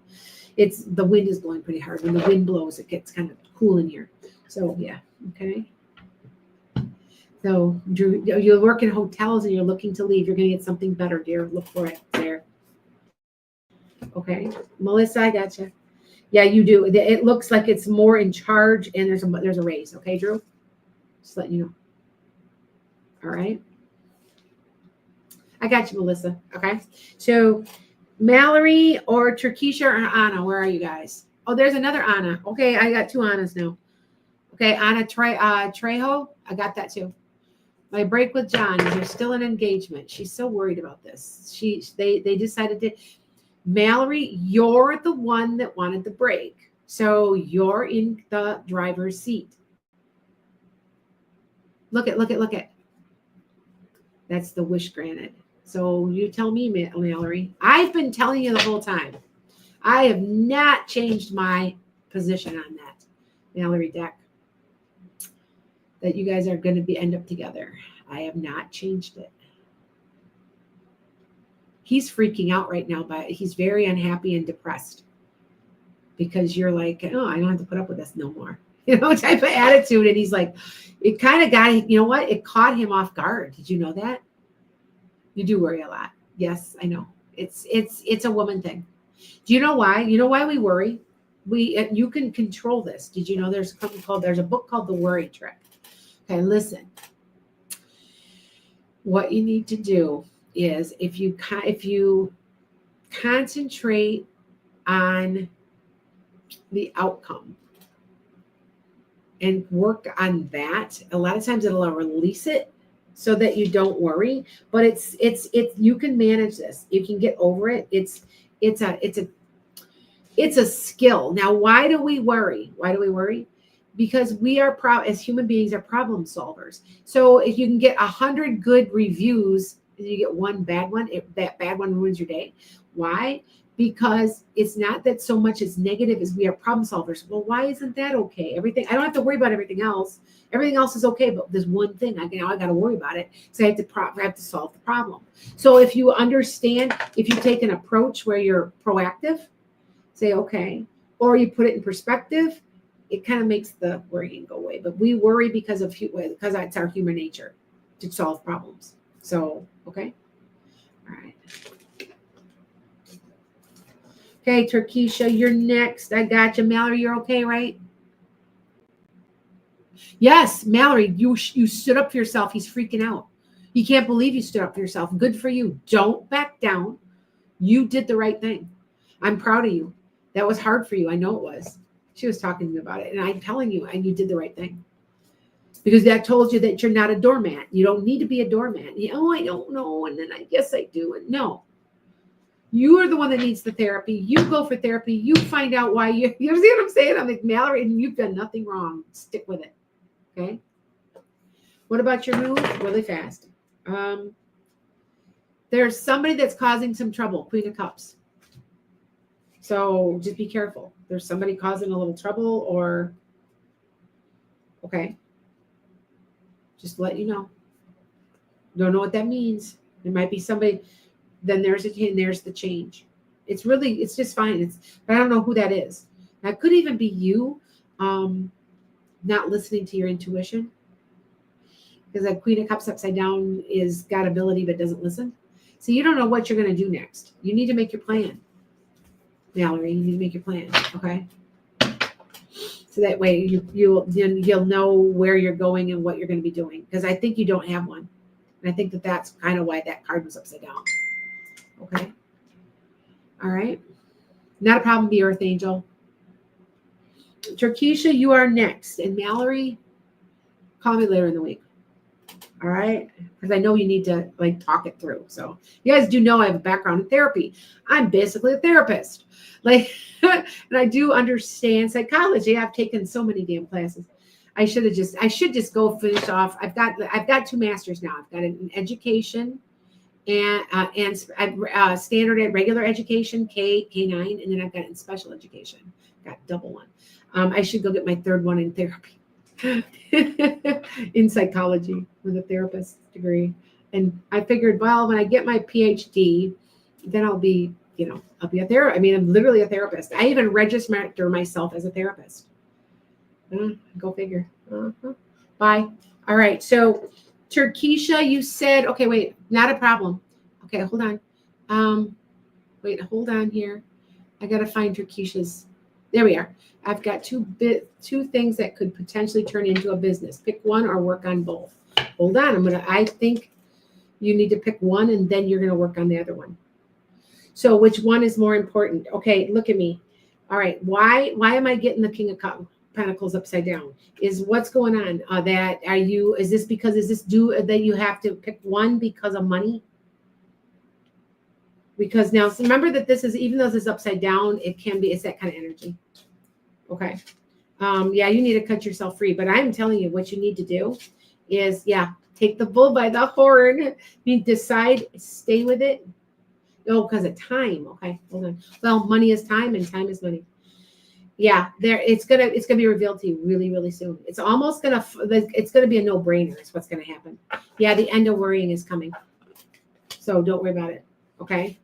The wind is blowing pretty hard. When the wind blows, it gets kind of cool in here. So yeah, okay. So Drew, you work in hotels and you're looking to leave. You're going to get something better, dear. Look for it there. Okay, Melissa, I gotcha. Yeah, you do. It looks like it's more in charge, and there's a raise. Okay, Drew. Just letting you know. All right. I got you, Melissa. Okay. So Mallory or Turkisha or Anna, where are you guys? Oh, there's another Anna. Okay, I got two Annas now. Okay, Anna Trejo, I got that too. My break with John. They're still in engagement. She's so worried about this. They decided to. Mallory, you're the one that wanted the break, so you're in the driver's seat. Look at. That's the wish granted. So you tell me, Mallory. I've been telling you the whole time. I have not changed my position on that, Mallory Deck. That you guys are going to end up together. I have not changed it. He's freaking out right now, but he's very unhappy and depressed because you're like, oh, I don't have to put up with this no more. Type of attitude. And he's like, it kind of got, you know what? It caught him off guard. Did you know that? You do worry a lot. Yes, I know. It's a woman thing. Do you know why? You know why we worry? You can control this. Did you know there's a book called The Worry Trick? Okay, listen. What you need to do is if you concentrate on the outcome and work on that, a lot of times it'll release it so that you don't worry. But it's you can manage this. You can get over it. It's a skill. Now, why do we worry? Because we are as human beings are problem solvers. So if you can get 100 good reviews and you get one bad one, if that bad one ruins your day. Why? Because it's not that so much as negative as we are problem solvers. Well, why isn't that okay? I don't have to worry about everything else. Everything else is okay, but there's one thing I got to worry about it. So I have to solve the problem. So if you understand, if you take an approach where you're proactive, say, okay, or you put it in perspective, it kind of makes the worrying go away. But we worry because it's our human nature to solve problems. So, okay. All right. Okay, Turkisha, you're next. I got you. Mallory, you're okay, right? Yes, Mallory, you stood up for yourself. He's freaking out. He can't believe you stood up for yourself. Good for you. Don't back down. You did the right thing. I'm proud of you. That was hard for you. I know it was. She was talking to me about it. And I'm telling you, and you did the right thing. Because that told you that you're not a doormat. You don't need to be a doormat. Oh, I don't know. And then I guess I do. And no. You are the one that needs the therapy. You go for therapy. You find out why you see what I'm saying? I'm like, Mallory, and you've done nothing wrong. Stick with it. Okay. What about your move? Really fast. There's somebody that's causing some trouble. Queen of Cups. So just be careful. There's somebody causing a little trouble or, okay. Just let you know. Don't know what that means. There might be somebody, then there's the change. It's just fine. But I don't know who that is. That could even be you not listening to your intuition. Because that Queen of Cups upside down is got ability but doesn't listen. So you don't know what you're going to do next. You need to make your plan. Mallory, you need to make your plan, okay? So that way you'll know where you're going and what you're going to be doing. Because I think you don't have one. And I think that's kind of why that card was upside down. Okay? All right? Not a problem, be Earth Angel. Turkisha, you are next. And Mallory, call me later in the week. All right, because I know you need to talk it through. So you guys do know I have a background in therapy. I'm basically a therapist, and I do understand psychology. I've taken so many damn classes. I should just go finish off. I've got 2 masters now. I've got an education and standard at regular education, K9, and then I've got in special education. Got double one. I should go get my 3rd one in therapy. In psychology with a therapist degree. And I figured, well, when I get my PhD, then I'll be a therapist. I mean, I'm literally a therapist. I even register myself as a therapist. Go figure. Bye. All right. So Turkisha, you said, okay, wait, not a problem. Okay, hold on. Wait, hold on here. I got to find Turkisha's. There we are. I've got two things that could potentially turn into a business. Pick one or work on both. Hold on. I think you need to pick one and then you're going to work on the other one. So which one is more important? Okay, look at me. All right. Why am I getting the King of Pentacles upside down? Is what's going on? Is this due that you have to pick one because of money? Because now remember that this is, even though this is upside down, it's that kind of energy. Okay. Yeah, you need to cut yourself free. But I'm telling you, what you need to do is, take the bull by the horn. You decide, stay with it. Oh, because of time. Okay, hold on. Well, money is time and time is money. Yeah, it's gonna be revealed to you really, really soon. It's gonna be a no-brainer. Is what's gonna happen. Yeah, the end of worrying is coming. So don't worry about it. Okay.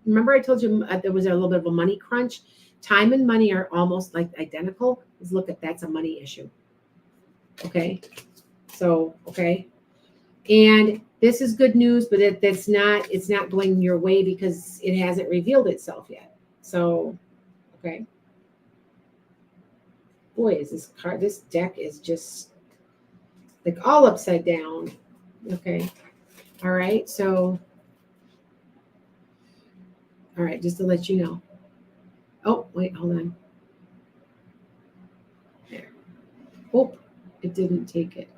Remember I told you there was a little bit of a money crunch. Time and money are almost identical. Look at that's a money issue. Okay. So, okay. And this is good news, but it's not going your way because it hasn't revealed itself yet. So, okay. Boy, this deck is just all upside down. Okay. All right. So, all right, just to let you know. Oh, wait, hold on. There. Oh, it didn't take it.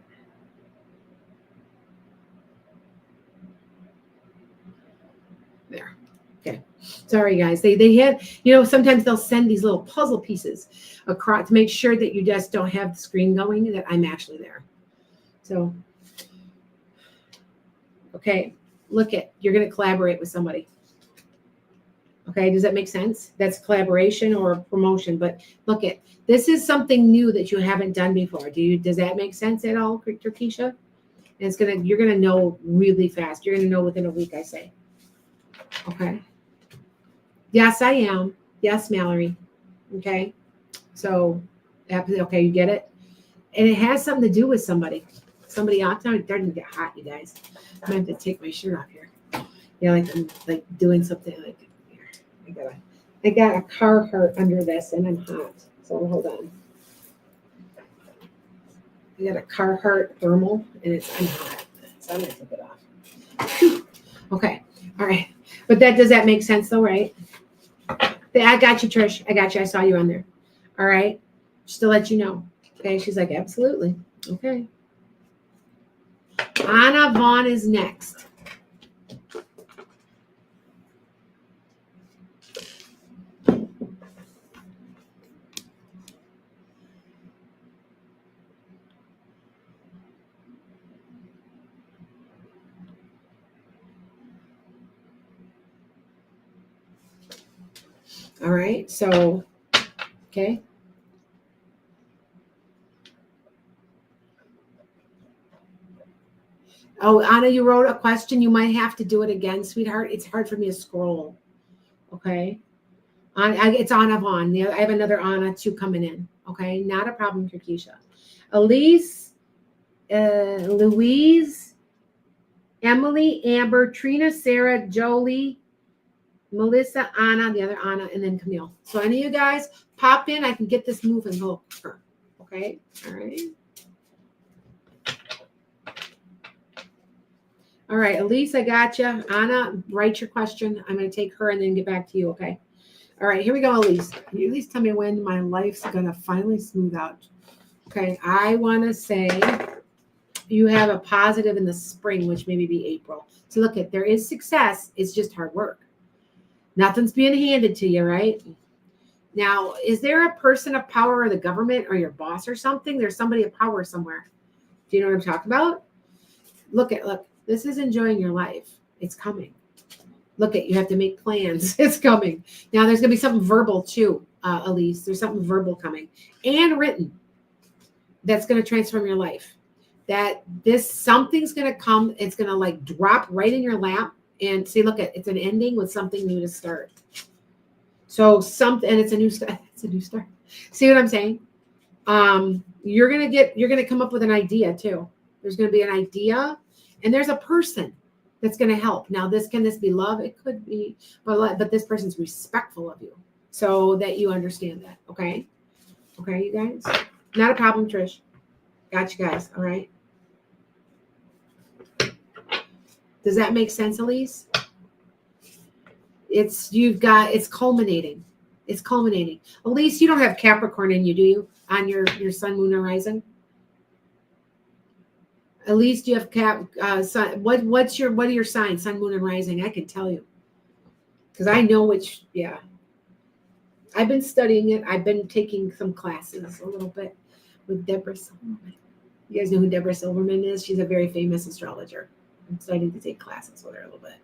There. Okay. Sorry, guys. They had, sometimes they'll send these little puzzle pieces across to make sure that you just don't have the screen going, that I'm actually there. So, okay, you're going to collaborate with somebody. Okay, does that make sense? That's collaboration or promotion. But this is something new that you haven't done before. Does that make sense at all, Turkisha? And you're gonna know really fast. You're gonna know within a week, I say. Okay. Yes, I am. Yes, Mallory. Okay. So, okay, you get it? And it has something to do with somebody. Somebody out there. It's starting to get hot, you guys. I'm gonna have to take my shirt off here. I'm doing something I got a Carhartt under this and I'm hot. So hold on. I got a Carhartt thermal, and I'm hot, so I'm gonna take it off. Whew. Okay, all right. But does that make sense though, right? I got you, Trish. I got you. I saw you on there. All right, just to let you know. Okay, she's like, absolutely. Okay. Anna Vaughn is next. All right, so, okay. Oh, Anna, you wrote a question. You might have to do it again, sweetheart. It's hard for me to scroll. Okay. It's Anna Vaughn. I have another Anna too coming in. Okay. Not a problem, Keisha. Elise, Louise, Emily, Amber, Trina, Sarah, Jolie, Melissa, Anna, the other Anna, and then Camille. So any of you guys pop in. I can get this moving. Go. Okay. All right. All right, Elise, I got you. Anna, write your question. I'm going to take her and then get back to you, okay? All right, here we go, Elise. Can you at least tell me when my life's going to finally smooth out? Okay, I want to say you have a positive in the spring, which maybe be April. So look, there is success. It's just hard work. Nothing's being handed to you, right? Now, is there a person of power or the government or your boss or something? There's somebody of power somewhere. Do you know what I'm talking about? Look. This is enjoying your life. It's coming. Look, you have to make plans. It's coming. Now, there's going to be something verbal too, Elise. There's something verbal coming and written that's going to transform your life. Something's going to come. It's going to like drop right in your lap and see, look, it's an ending with something new to start. So and it's a new start. It's a new start. See what I'm saying? You're going to come up with an idea too. There's going to be an idea. And there's a person that's going to help. Now, can this be love? It could be, but this person's respectful of you so that you understand that. Okay. Okay, you guys. Not a problem, Trish. Got you guys. All right. Does that make sense, Elise? It's culminating. It's culminating. Elise, you don't have Capricorn in you, do you? On your sun, moon, or rising? At least you have sun. What are your signs? Sun, moon, and rising. I can tell you, because I know which. Yeah, I've been studying it. I've been taking some classes a little bit with Deborah Silverman. You guys know who Deborah Silverman is? She's a very famous astrologer. I'm starting to take classes with her a little bit.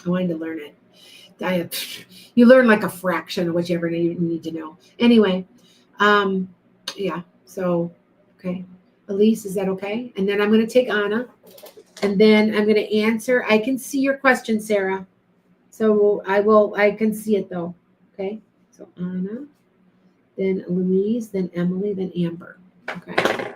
I wanted to learn it. You learn like a fraction of whatever you need to know. Anyway, yeah. So, okay. Elise, is that okay? And then I'm going to take Anna, and then I'm going to answer. I can see your question, Sarah. So I can see it though. Okay. So Anna, then Louise, then Emily, then Amber. Okay.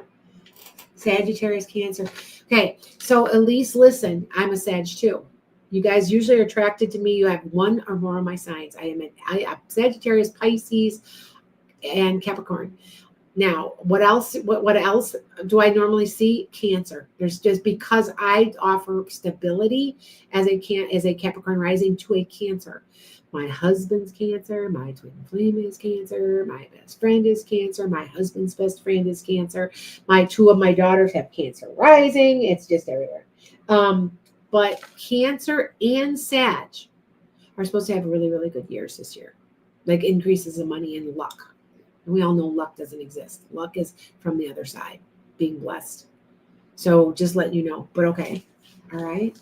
Sagittarius, Cancer. Okay. So Elise, listen, I'm a Sag too. You guys usually are attracted to me. You have one or more of my signs. I am Sagittarius, Pisces, and Capricorn. Now, what else? What else do I normally see? Cancer. There's just because I offer stability as a Capricorn rising to a Cancer. My husband's Cancer. My twin flame is Cancer. My best friend is Cancer. My husband's best friend is Cancer. Two of my daughters have Cancer rising. It's just everywhere. But Cancer and Sag are supposed to have really, really good years this year, like increases of money and luck. And we all know luck doesn't exist. Luck is from the other side, being blessed. So just letting you know. But okay. All right.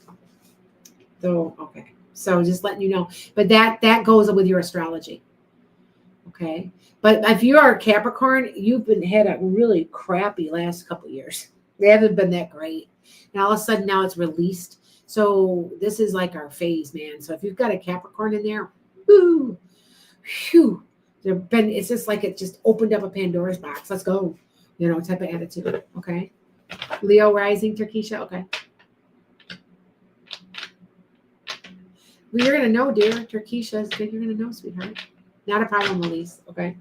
So, okay. So just letting you know. But that goes with your astrology. Okay. But if you are a Capricorn, you've had a really crappy last couple of years. They haven't been that great. And all of a sudden now it's released. So this is like our phase, man. So if you've got a Capricorn in there, whoo, phew. It's just like it just opened up a Pandora's box. Let's go, type of attitude. Okay. Leo rising, Keisha. Okay. Well, you're gonna know, dear. Keisha, you're gonna know, sweetheart. Not a problem, Elise. Okay.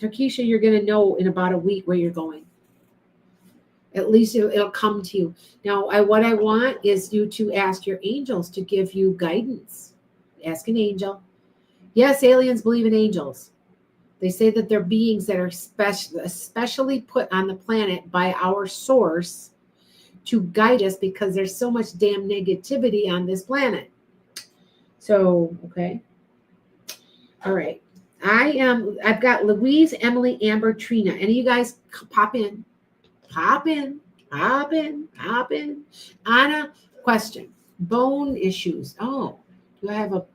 Keisha, you're gonna know in about a week where you're going. At least it'll come to you. Now, what I want is you to ask your angels to give you guidance. Ask an angel. Yes, aliens believe in angels. They say that they're beings that are especially put on the planet by our source to guide us because there's so much damn negativity on this planet. So, okay. All right. I've got Louise, Emily, Amber, Trina. Any of you guys pop in? Pop in. Anna, question. Bone issues. Oh, do I have a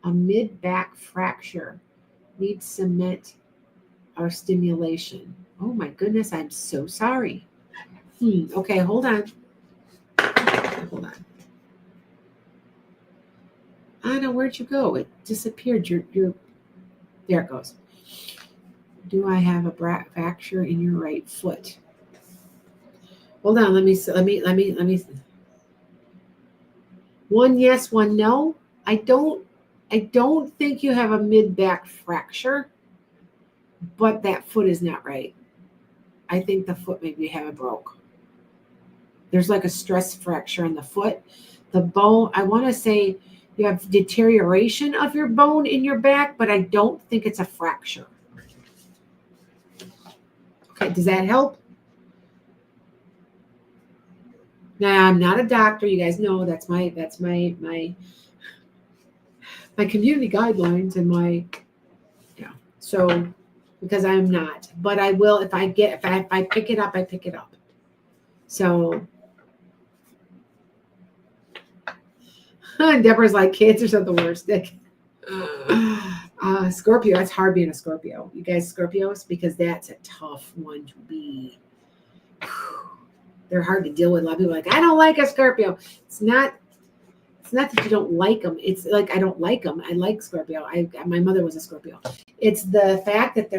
mid-back fracture? Need cement or stimulation? Oh my goodness, I'm so sorry. Okay, hold on. Anna, where'd you go? It disappeared. There it goes. Do I have a fracture in your right foot? Hold on, let me. One yes, one no. I don't think you have a mid-back fracture, but that foot is not right. I think the foot maybe you have broke. There's like a stress fracture in the foot. The bone, I want to say you have deterioration of your bone in your back, but I don't think it's a fracture. Okay, does that help? Now, I'm not a doctor. You guys know that's my community guidelines and so because I'm not, but I will if I pick it up, I pick it up. So Deborah's like, cancers are the worst. Scorpio, it's hard being a Scorpio. You guys Scorpios, because that's a tough one to be. They're hard to deal with. A lot of people are like, I don't like a Scorpio. It's not that you don't like them. It's like I don't like them. I like Scorpio. My mother was a Scorpio. It's the fact that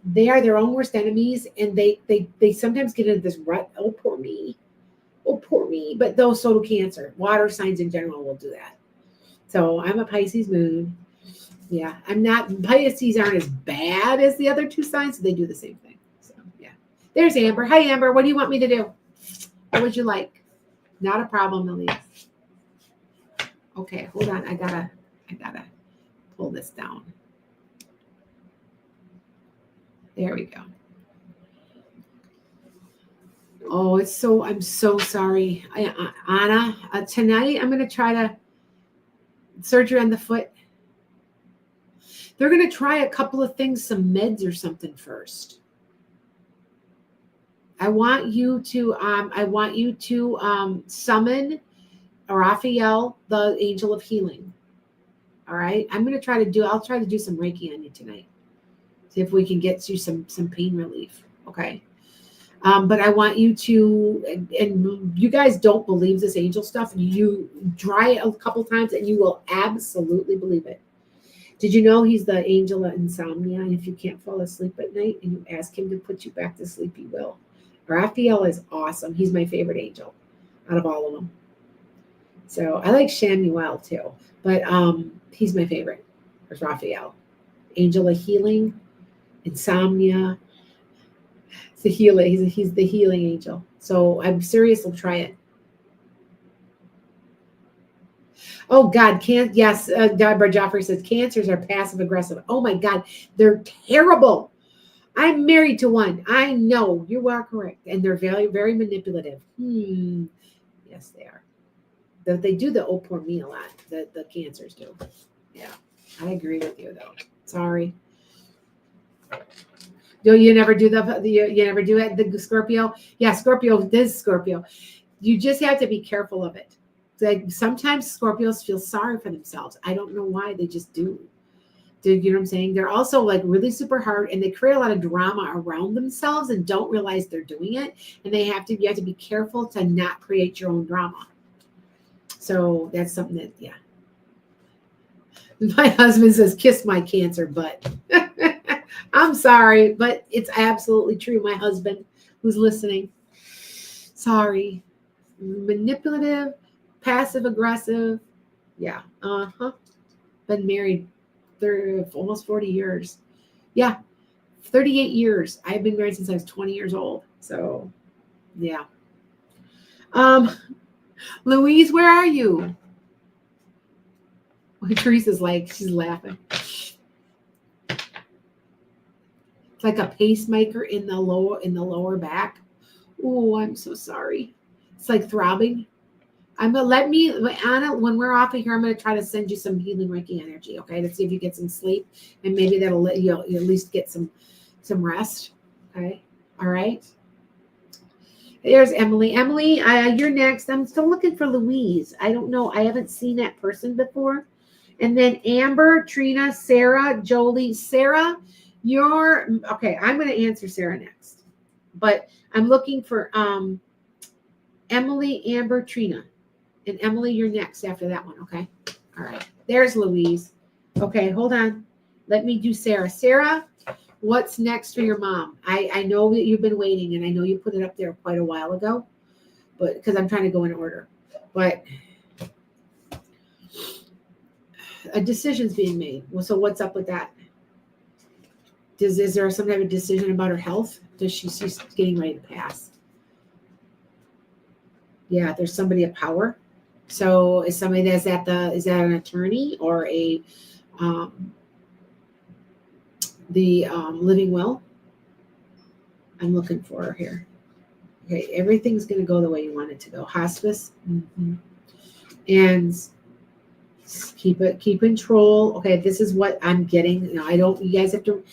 they are their own worst enemies, and they sometimes get into this rut. Oh, poor me. But those so do Cancer. Water signs in general will do that. So I'm a Pisces moon. Yeah, I'm not. Pisces aren't as bad as the other two signs, so they do the same thing. So yeah. There's Amber. Hi, Amber. What do you want me to do? What would you like? Not a problem, Elise. Okay, hold on. I gotta pull this down. There we go. Oh, I'm so sorry. Anna, tonight I'm going to try to surgery on the foot. They're going to try a couple of things, some meds or something first. I want you to summon Raphael, the angel of healing. All right. I'll try to do some Reiki on you tonight. See if we can get you some pain relief. Okay. But I want you to, and you guys don't believe this angel stuff. You try it a couple times and you will absolutely believe it. Did you know he's the angel of insomnia? And if you can't fall asleep at night and you ask him to put you back to sleep, he will. Raphael is awesome. He's my favorite angel out of all of them. So I like Shamuel too, but he's my favorite. There's Raphael, angel of healing, insomnia. It's the healer. He's the healing angel. So I'm serious. I'll try it. Oh God, yes. Deborah Joffrey says cancers are passive aggressive. Oh my God, they're terrible. I'm married to one. I know you are correct, and they're very, very manipulative. Yes, they are. They do the oh poor me a lot. The cancers do. Yeah, I agree with you though. Sorry. You never do you never do it, the Scorpio? Yeah, Scorpio, this Scorpio. You just have to be careful of it. Like sometimes Scorpios feel sorry for themselves. I don't know why, they just do. You know what I'm saying? They're also like really super hard, and they create a lot of drama around themselves and don't realize they're doing it. And you have to be careful to not create your own drama. So that's something that, yeah. My husband says, kiss my Cancer butt. I'm sorry, but it's absolutely true. My husband who's listening. Sorry. Manipulative, passive aggressive. Yeah. Been married almost 40 years. Yeah. 38 years. I've been married since I was 20 years old. So, yeah. Um, Louise, where are you? Teresa's like, she's laughing. It's like a pacemaker in the lower back. Oh, I'm so sorry. It's like throbbing. I'm gonna Anna, when we're off of here, I'm gonna try to send you some healing Reiki energy, okay, to see if you get some sleep, and maybe that'll let you at least get some rest. Okay, all right. There's Emily. Emily, you're next. I'm still looking for Louise. I don't know. I haven't seen that person before. And then Amber, Trina, Sarah, Jolie, Sarah. You're okay. I'm going to answer Sarah next, but I'm looking for Emily, Amber, Trina, and Emily. You're next after that one. Okay. All right. There's Louise. Okay. Hold on. Let me do Sarah. Sarah. What's next for your mom? I know that you've been waiting, and I know you put it up there quite a while ago, but because I'm trying to go in order. But a decision's being made. Well, so what's up with that? Is there some type of decision about her health? She's getting ready to pass? Yeah, there's somebody of power. So is somebody is that an attorney or a living will? I'm looking for her here. Okay, everything's going to go the way you want it to go. Hospice, and keep control. Okay, this is what I'm getting. You know, you guys have to.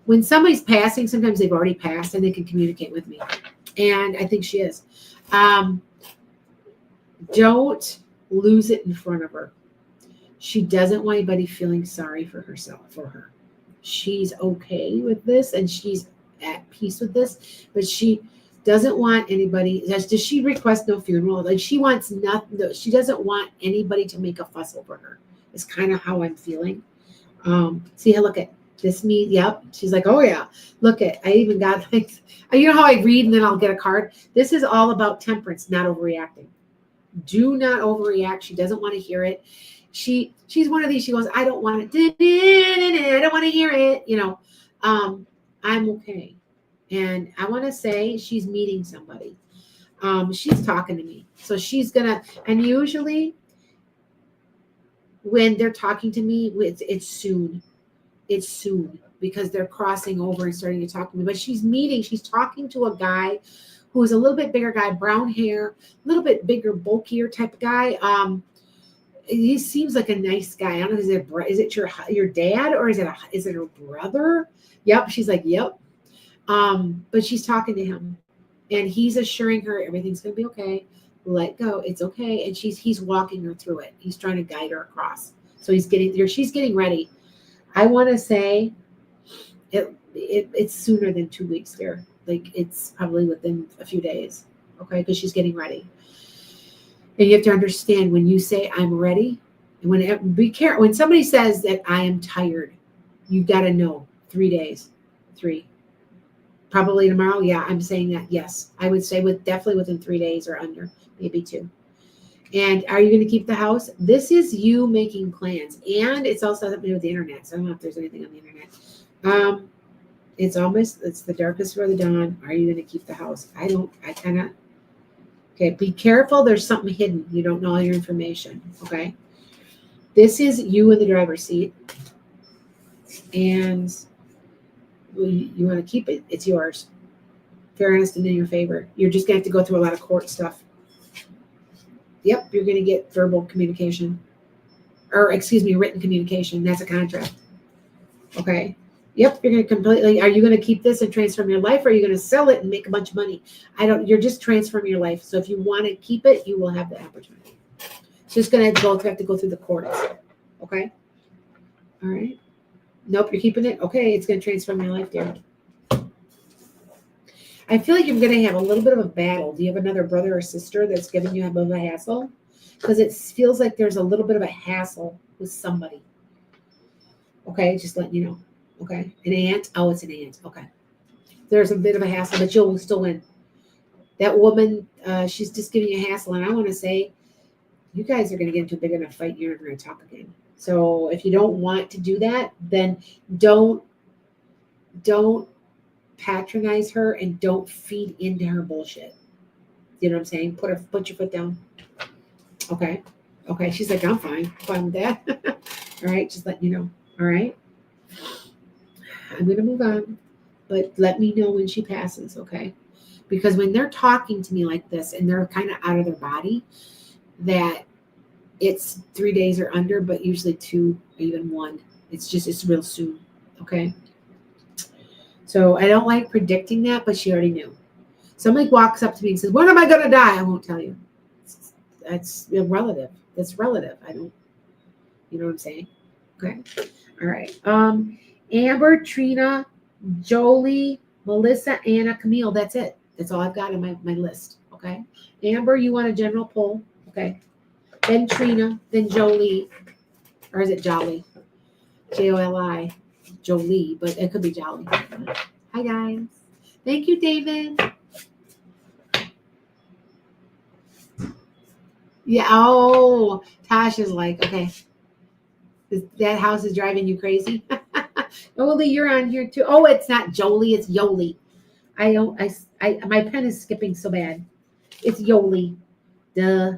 When somebody's passing, sometimes they've already passed and they can communicate with me, and I think she is. Don't lose it in front of her. She doesn't want anybody feeling sorry for her. She's okay with this, and she's at peace with this, but she doesn't want anybody. Does she request no funeral? Like she wants nothing. She doesn't want anybody to make a fuss over her. It's kind of how I'm feeling. See, look at this. Me, yep. She's like, oh yeah. Look at. I even got like, you know how I read and then I'll get a card. This is all about temperance, not overreacting. Do not overreact. She doesn't want to hear it. She's one of these. She goes, I don't want it. I don't want to hear it. You know. I'm okay. And I want to say she's meeting somebody. She's talking to me. So she's going to, and usually when they're talking to me, it's soon. It's soon because they're crossing over and starting to talk to me. But she's talking to a guy who's a little bit bigger guy, brown hair, a little bit bigger, bulkier type of guy. He seems like a nice guy. I don't know, is it your dad or is it her brother? Yep. She's like, yep. But she's talking to him and he's assuring her everything's going to be okay. Let go. It's okay. And he's walking her through it. He's trying to guide her across. So she's getting ready. I want to say it's sooner than 2 weeks there. Like it's probably within a few days. Okay. Because she's getting ready. And you have to understand when you say I'm ready, and be careful when somebody says that I am tired, you got to know 3 days, 3, probably tomorrow. Yeah, I'm saying that. Yes, I would say definitely within 3 days or under, maybe 2. And are you going to keep the house? This is you making plans, and it's also something with the internet. So I don't know if there's anything on the internet. It's the darkest before the dawn. Are you going to keep the house? Okay, be careful. There's something hidden. You don't know all your information. Okay. This is you in the driver's seat. And you want to keep it. It's yours. Fair, honest, and in your favor. You're just going to have to go through a lot of court stuff. Yep, you're going to get verbal communication. Written communication. That's a contract. Okay. Yep, you're going to completely, are you going to keep this and transform your life, or are you going to sell it and make a bunch of money? You're just transforming your life. So if you want to keep it, you will have the opportunity. It's just going to have to go through the courts. Okay. All right. Nope, you're keeping it. Okay. It's going to transform your life, dear. I feel like you're going to have a little bit of a battle. Do you have another brother or sister that's giving you a little hassle? Because it feels like there's a little bit of a hassle with somebody. Okay. Just letting you know. Okay. An aunt. Oh, it's an aunt. Okay. There's a bit of a hassle, but you'll still win. That woman, she's just giving you a hassle. And I want to say, you guys are going to get into a big enough fight. You're never going to talk again. So if you don't want to do that, then don't patronize her and don't feed into her bullshit. You know what I'm saying? Put your foot down. Okay. Okay. She's like, I'm fine. I'm fine with that. All right. Just let you know. All right. I'm going to move on, but let me know when she passes. Okay. Because when they're talking to me like this and they're kind of out of their body, that it's 3 days or under, but usually 2 or even 1. It's real soon. Okay. So I don't like predicting that, but she already knew. Somebody walks up to me and says, when am I going to die? I won't tell you. That's relative. That's relative. I don't, you know what I'm saying? Okay. All right. Amber, Trina, Jolie, Melissa, Anna, Camille. That's it. That's all I've got in my list. Okay. Amber, you want a general poll? Okay. Then Trina, then Jolie, or is it Jolly? Joli, Jolie, but it could be Jolly. Hi guys. Thank you, David. Yeah. Oh, Tosh is like, okay. That house is driving you crazy. Jolie, you're on here too. Oh, it's not Jolie, it's Yoli. My pen is skipping so bad. It's Yoli. Duh.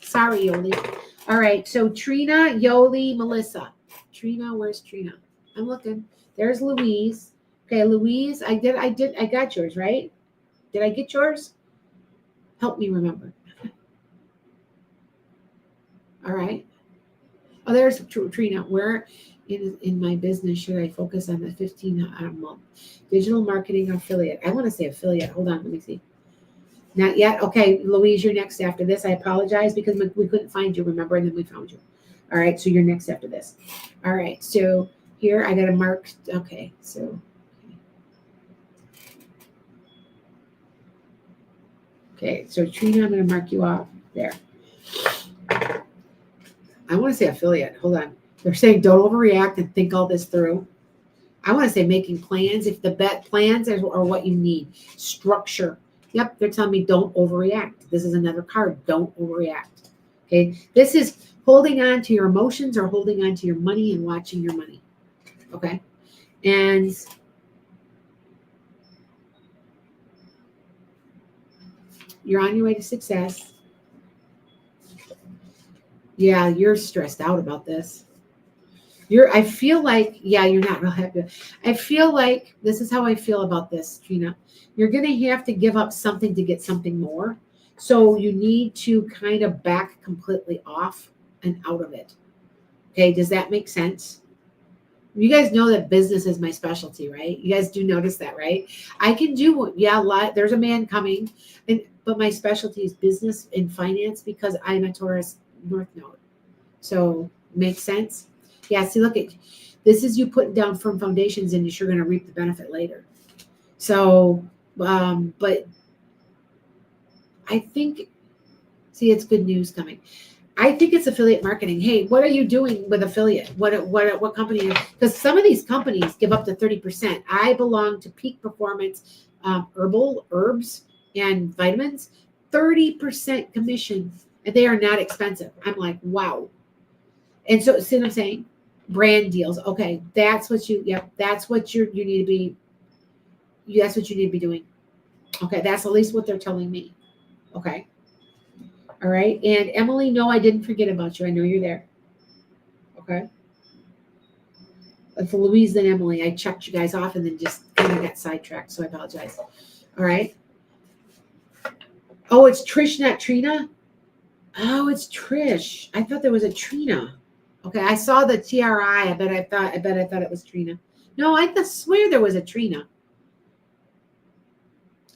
Sorry, Yoli. All right. So Trina, Yoli, Melissa. Trina, where's Trina? I'm looking. There's Louise. Okay, Louise, I got yours, right? Did I get yours? Help me remember. All right. Oh, there's Trina. Where in my business should I focus on the 15 a month? Digital marketing affiliate. I want to say affiliate. Hold on, let me see. Not yet. Okay, Louise, you're next after this. I apologize because we couldn't find you, remember, and then we found you. All right, so you're next after this. All right, so here I got to mark. Okay, so. Okay, so Trina, I'm going to mark you off there. I want to say affiliate. Hold on. They're saying don't overreact and think all this through. I want to say making plans. If the plans are what you need. Structure. Yep, they're telling me don't overreact. This is another card. Don't overreact. Okay, this is holding on to your emotions or holding on to your money and watching your money. Okay, and you're on your way to success. Yeah, you're stressed out about this. I feel like, yeah, you're not real happy. I feel like this is how I feel about this, Trina. You're going to have to give up something to get something more. So you need to kind of back completely off and out of it. Okay, does that make sense? You guys know that business is my specialty, right? You guys do notice that, right? I can do, there's a man coming, but my specialty is business and finance because I'm a Taurus North Node. So, makes sense? Yeah, see, look, this is you putting down firm foundations and you're going to reap the benefit later. So, but I think, see, it's good news coming. I think it's affiliate marketing. Hey, what are you doing with affiliate? What company? Because some of these companies give up to 30%. I belong to Peak Performance Herbs and Vitamins, 30% commission, and they are not expensive. I'm like, wow. And so, see what I'm saying? Brand deals. Okay, that's what you need to be. That's what you need to be doing. Okay, that's at least what they're telling me. Okay. All right. And Emily, no, I didn't forget about you. I know you're there. Okay. For Louise and Emily, I checked you guys off and then just kind of got sidetracked. So I apologize. All right. Oh, it's Trish, not Trina. Oh, it's Trish. I thought there was a Trina. Okay, I saw the TRI. I bet I thought it was Trina. No, I swear there was a Trina.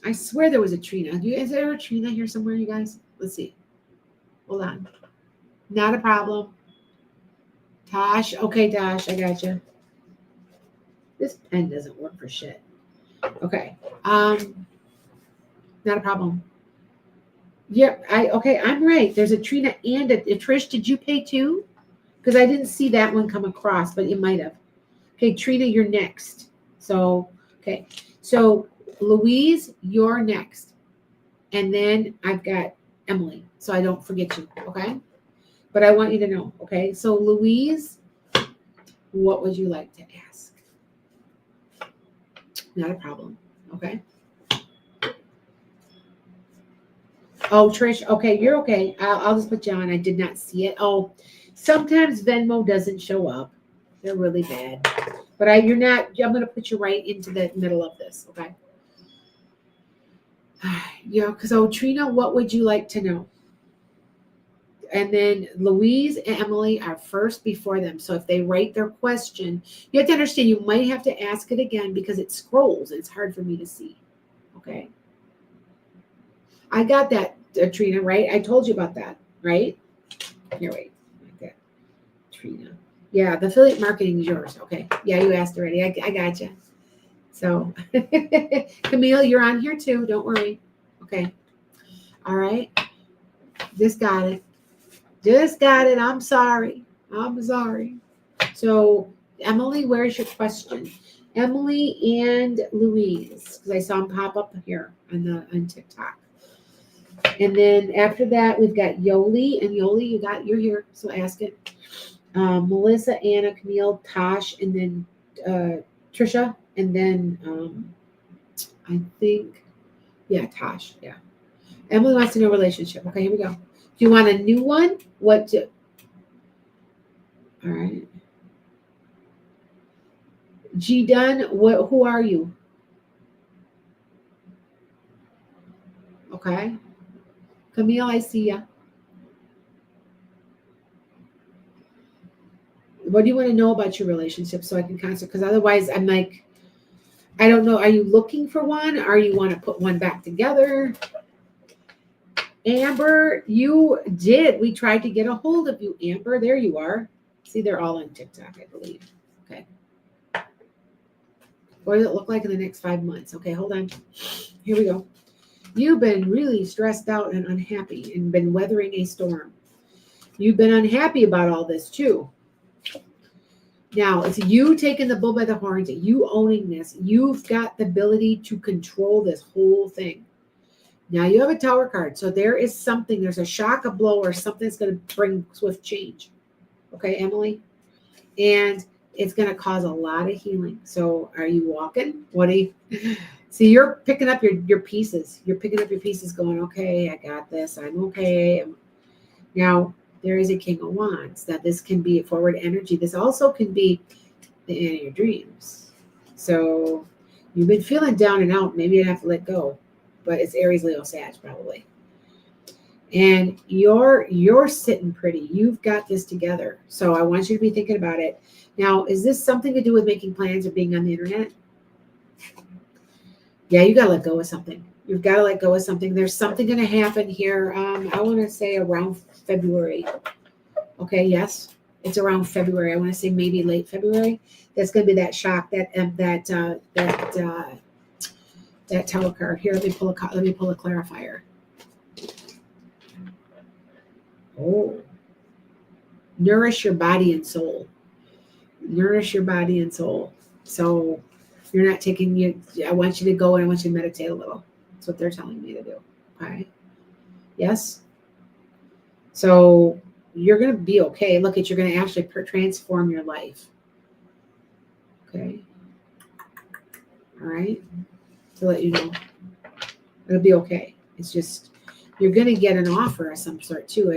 I swear there was a Trina. Is there a Trina here somewhere, you guys? Let's see. Hold on. Not a problem. Tosh. Okay, Tosh, I got you. This pen doesn't work for shit. Okay. Not a problem. Yep. I'm right. There's a Trina and a Trish. Did you pay too? Because I didn't see that one come across, but you might have. Okay, Trina, you're next. So, okay. So, Louise, you're next. And then I've got Emily, so I don't forget you, okay? But I want you to know, okay? So, Louise, what would you like to ask? Not a problem. Okay. Oh, Trish. Okay, you're okay. I'll just put you on. I did not see it. Oh, sometimes Venmo doesn't show up. They're really bad. But you're not. I'm going to put you right into the middle of this. Okay. Yeah, because Trina, what would you like to know? And then Louise and Emily are first before them. So if they write their question, you have to understand you might have to ask it again because it scrolls. It's hard for me to see. Okay. I got that, Trina, right? I told you about that, right? Here, wait. Like that. Trina. Yeah, the affiliate marketing is yours. Okay. Yeah, you asked already. I got you. So, Camille, you're on here too. Don't worry. Okay. All right. Just got it. Just got it. I'm sorry. I'm sorry. So, Emily, where's your question? Emily and Louise, because I saw them pop up here on TikTok. And then after that, we've got Yoli. And Yoli, you're here, so ask it. Melissa, Anna, Camille, Tosh, and then Trisha. And then I think, yeah, Tosh. Yeah. Emily wants to know relationship. Okay, here we go. Do you want a new one? All right. G Dunn, who are you? Okay. Camille, I see ya. What do you want to know about your relationship so I can concentrate? Because otherwise I'm like, I don't know. Are you looking for one? Or you want to put one back together? Amber, you did. We tried to get a hold of you, Amber. There you are. See, they're all on TikTok, I believe. Okay. What does it look like in the next 5 months? Okay, hold on. Here we go. You've been really stressed out and unhappy and been weathering a storm. You've been unhappy about all this too. Now, it's you taking the bull by the horns, you owning this. You've got the ability to control this whole thing. Now, you have a Tower card. So there is something, there's a shock, a blow, or something that's going to bring swift change. Okay, Emily? And it's going to cause a lot of healing. So are you walking? What are you? See, you're picking up your pieces. You're picking up your pieces going, okay, I got this. I'm okay. Now, there is a King of Wands. That this can be a forward energy. This also can be the end of your dreams. So you've been feeling down and out. Maybe you have to let go. But it's Aries, Leo, Sag, probably. And you're sitting pretty. You've got this together. So I want you to be thinking about it. Now, is this something to do with making plans or being on the internet? Yeah, you got to let go of something. You've got to let go of something. There's something going to happen here. I want to say around February. Okay, yes, it's around February. I want to say maybe late February. That's going to be that shock, that Tower card. Here, let me pull a clarifier. Oh, nourish your body and soul. Nourish your body and soul. So you're not taking you. I want you to go and I want you to meditate a little. That's what they're telling me to do. Okay. Yes. So you're going to be okay. Look at, you're going to actually transform your life. Okay. All right. To let you know, it'll be okay. It's just, you're going to get an offer of some sort too.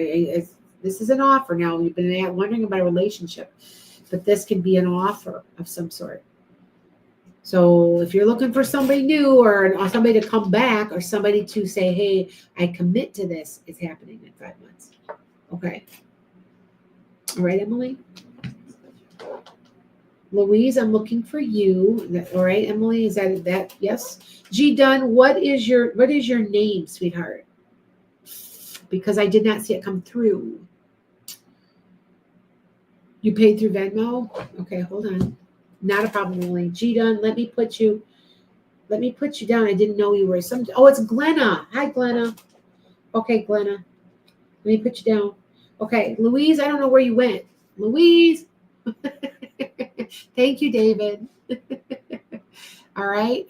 This is an offer. Now, you've been wondering about a relationship, but this can be an offer of some sort. So if you're looking for somebody new or somebody to come back or somebody to say, hey, I commit to this, it's happening in 5 months. Okay. All right, Emily. Louise, I'm looking for you. All right, Emily, is that? Yes. G Dunn, what is your name, sweetheart? Because I did not see it come through. You paid through Venmo? Okay, hold on. Not a problem, Emily. G Dunn, let me put you down. I didn't know you were some. Oh, it's Glenna. Hi, Glenna. Okay, Glenna. Let me put you down. Okay, Louise, I don't know where you went. Louise. Thank you, David. All right.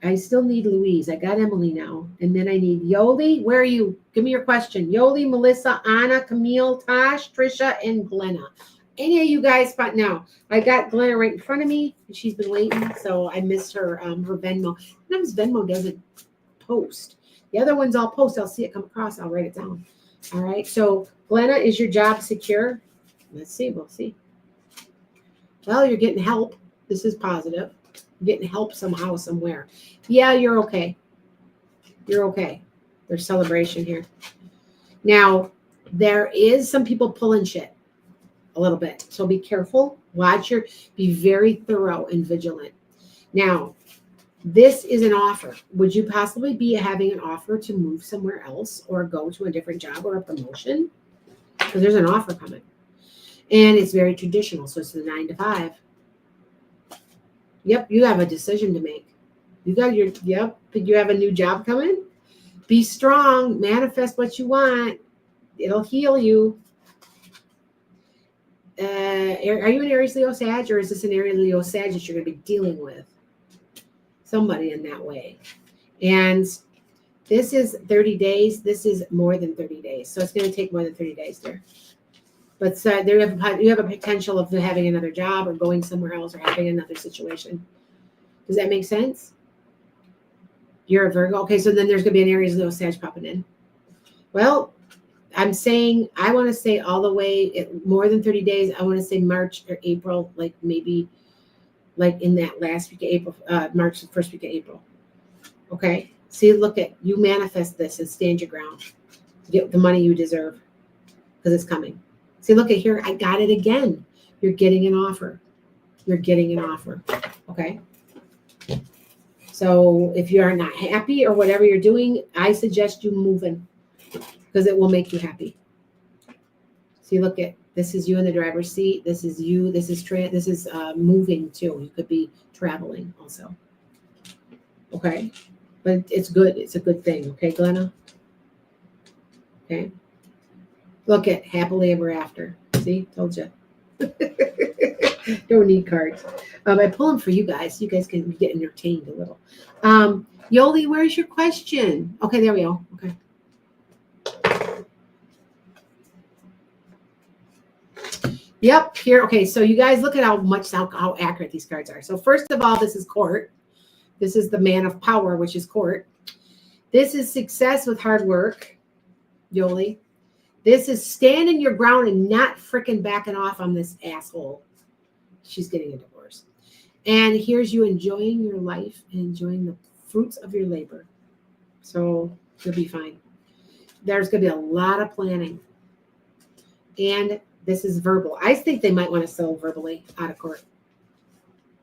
I still need Louise. I got Emily now. And then I need Yoli. Where are you? Give me your question. Yoli, Melissa, Anna, Camille, Tosh, Trisha, and Glenna. any of you guys spot now? I got Glenna right in front of me, and she's been waiting, so I missed her her Venmo. Sometimes Venmo doesn't post. The other ones I'll post. I'll see it come across. I'll write it down. All right. So Glenna, is your job secure? Let's see. We'll see. Well, you're getting help. This is positive. You're getting help somehow, somewhere. Yeah, you're okay. You're okay. There's celebration here. Now, there is some people pulling shit a little bit. So be careful. Be very thorough and vigilant. Now, this is an offer. Would you possibly be having an offer to move somewhere else or go to a different job or a promotion? Because there's an offer coming. And it's very traditional. So it's the 9 to 5. Yep, you have a decision to make. You have a new job coming. Be strong. Manifest what you want. It'll heal you. Are you an Aries, Leo, Sag, or is this an Aries, Leo, Sag that you're going to be dealing with? Somebody in that way. And this is 30 days. This is more than 30 days. So it's going to take more than 30 days there. But you have a potential of having another job or going somewhere else or having another situation. Does that make sense? You're a Virgo. Okay, so then there's going to be an Aries, Leo, Sag popping in. Well, I'm saying, I want to say all the way, more than 30 days, I want to say March or April, like maybe like in that last week of April, March, the first week of April. Okay? See, look at, you manifest this and stand your ground. Get the money you deserve because it's coming. See, look at here. I got it again. You're getting an offer. You're getting an offer. Okay? So if you are not happy or whatever you're doing, I suggest you moving because it will make you happy. See, look at, this is you in the driver's seat. This is you. This is moving too. You could be traveling also. Okay? But it's good. It's a good thing. Okay, Glenna? Okay? Look at happily ever after. See? Told you. Don't need cards. I pull them for you guys. You guys can get entertained a little. Yoli, where's your question? Okay, there we go. Okay. Yep, here. Okay, so you guys look at how accurate these cards are. So first of all, this is court. This is the man of power, which is court. This is success with hard work, Yoli. This is standing your ground and not freaking backing off on this asshole. She's getting a divorce. And here's you enjoying your life and enjoying the fruits of your labor. So you'll be fine. There's going to be a lot of planning. And this is verbal. I think they might want to settle verbally out of court.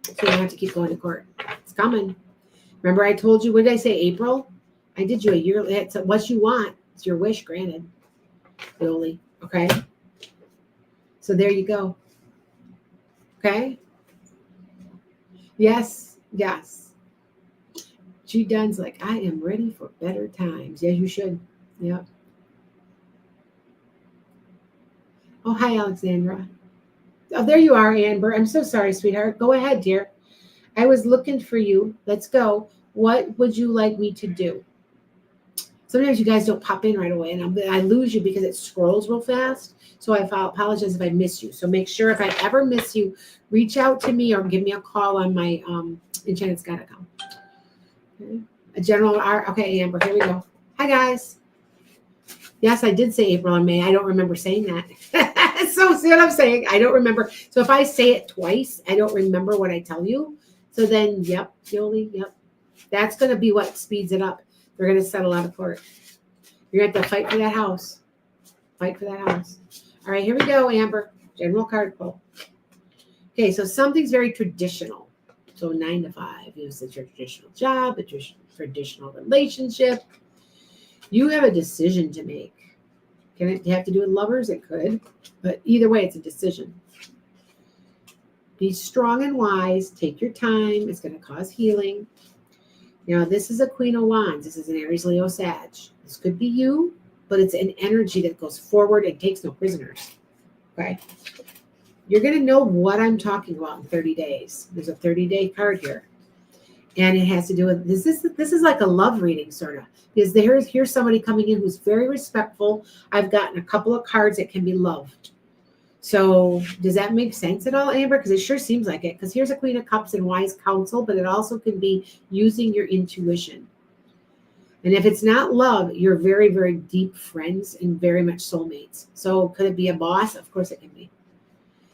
So you don't have to keep going to court. It's coming. Remember I told you, what did I say, April? I did you a year. It's what you want. It's your wish granted. Yoli. Okay? So there you go. Okay? Yes. Yes. G Dunn's like, I am ready for better times. Yes, you should. Yep. Oh, hi, Alexandra. Oh, there you are, Amber. I'm so sorry, sweetheart. Go ahead, dear. I was looking for you. Let's go. What would you like me to do? Sometimes you guys don't pop in right away, and I lose you because it scrolls real fast. So I apologize if I miss you. So make sure if I ever miss you, reach out to me or give me a call on my Enchanted Skye.com. Okay. A general R. Okay, Amber, here we go. Hi, guys. Yes, I did say April and May. I don't remember saying that. So see what I'm saying? I don't remember. So if I say it twice, I don't remember what I tell you. So then, yep, Yoli, yep. That's going to be what speeds it up. They're going to settle out of court. You're going to have to fight for that house. Fight for that house. All right, here we go, Amber. General card pull. Okay, so something's very traditional. So 9 to 5 is your traditional job, a traditional relationship. You have a decision to make. Can it have to do with lovers? It could. But either way, it's a decision. Be strong and wise. Take your time. It's going to cause healing. Now, this is a Queen of Wands. This is an Aries, Leo, Sag. This could be you, but it's an energy that goes forward and takes no prisoners. Okay? You're going to know what I'm talking about in 30 days. There's a 30-day card here. And it has to do with, this is like a love reading, sort of. Because here's somebody coming in who's very respectful. I've gotten a couple of cards that can be loved. So does that make sense at all, Amber? Because it sure seems like it. Because here's a Queen of Cups and wise counsel, but it also can be using your intuition. And if it's not love, you're very, very deep friends and very much soulmates. So could it be a boss? Of course it can be.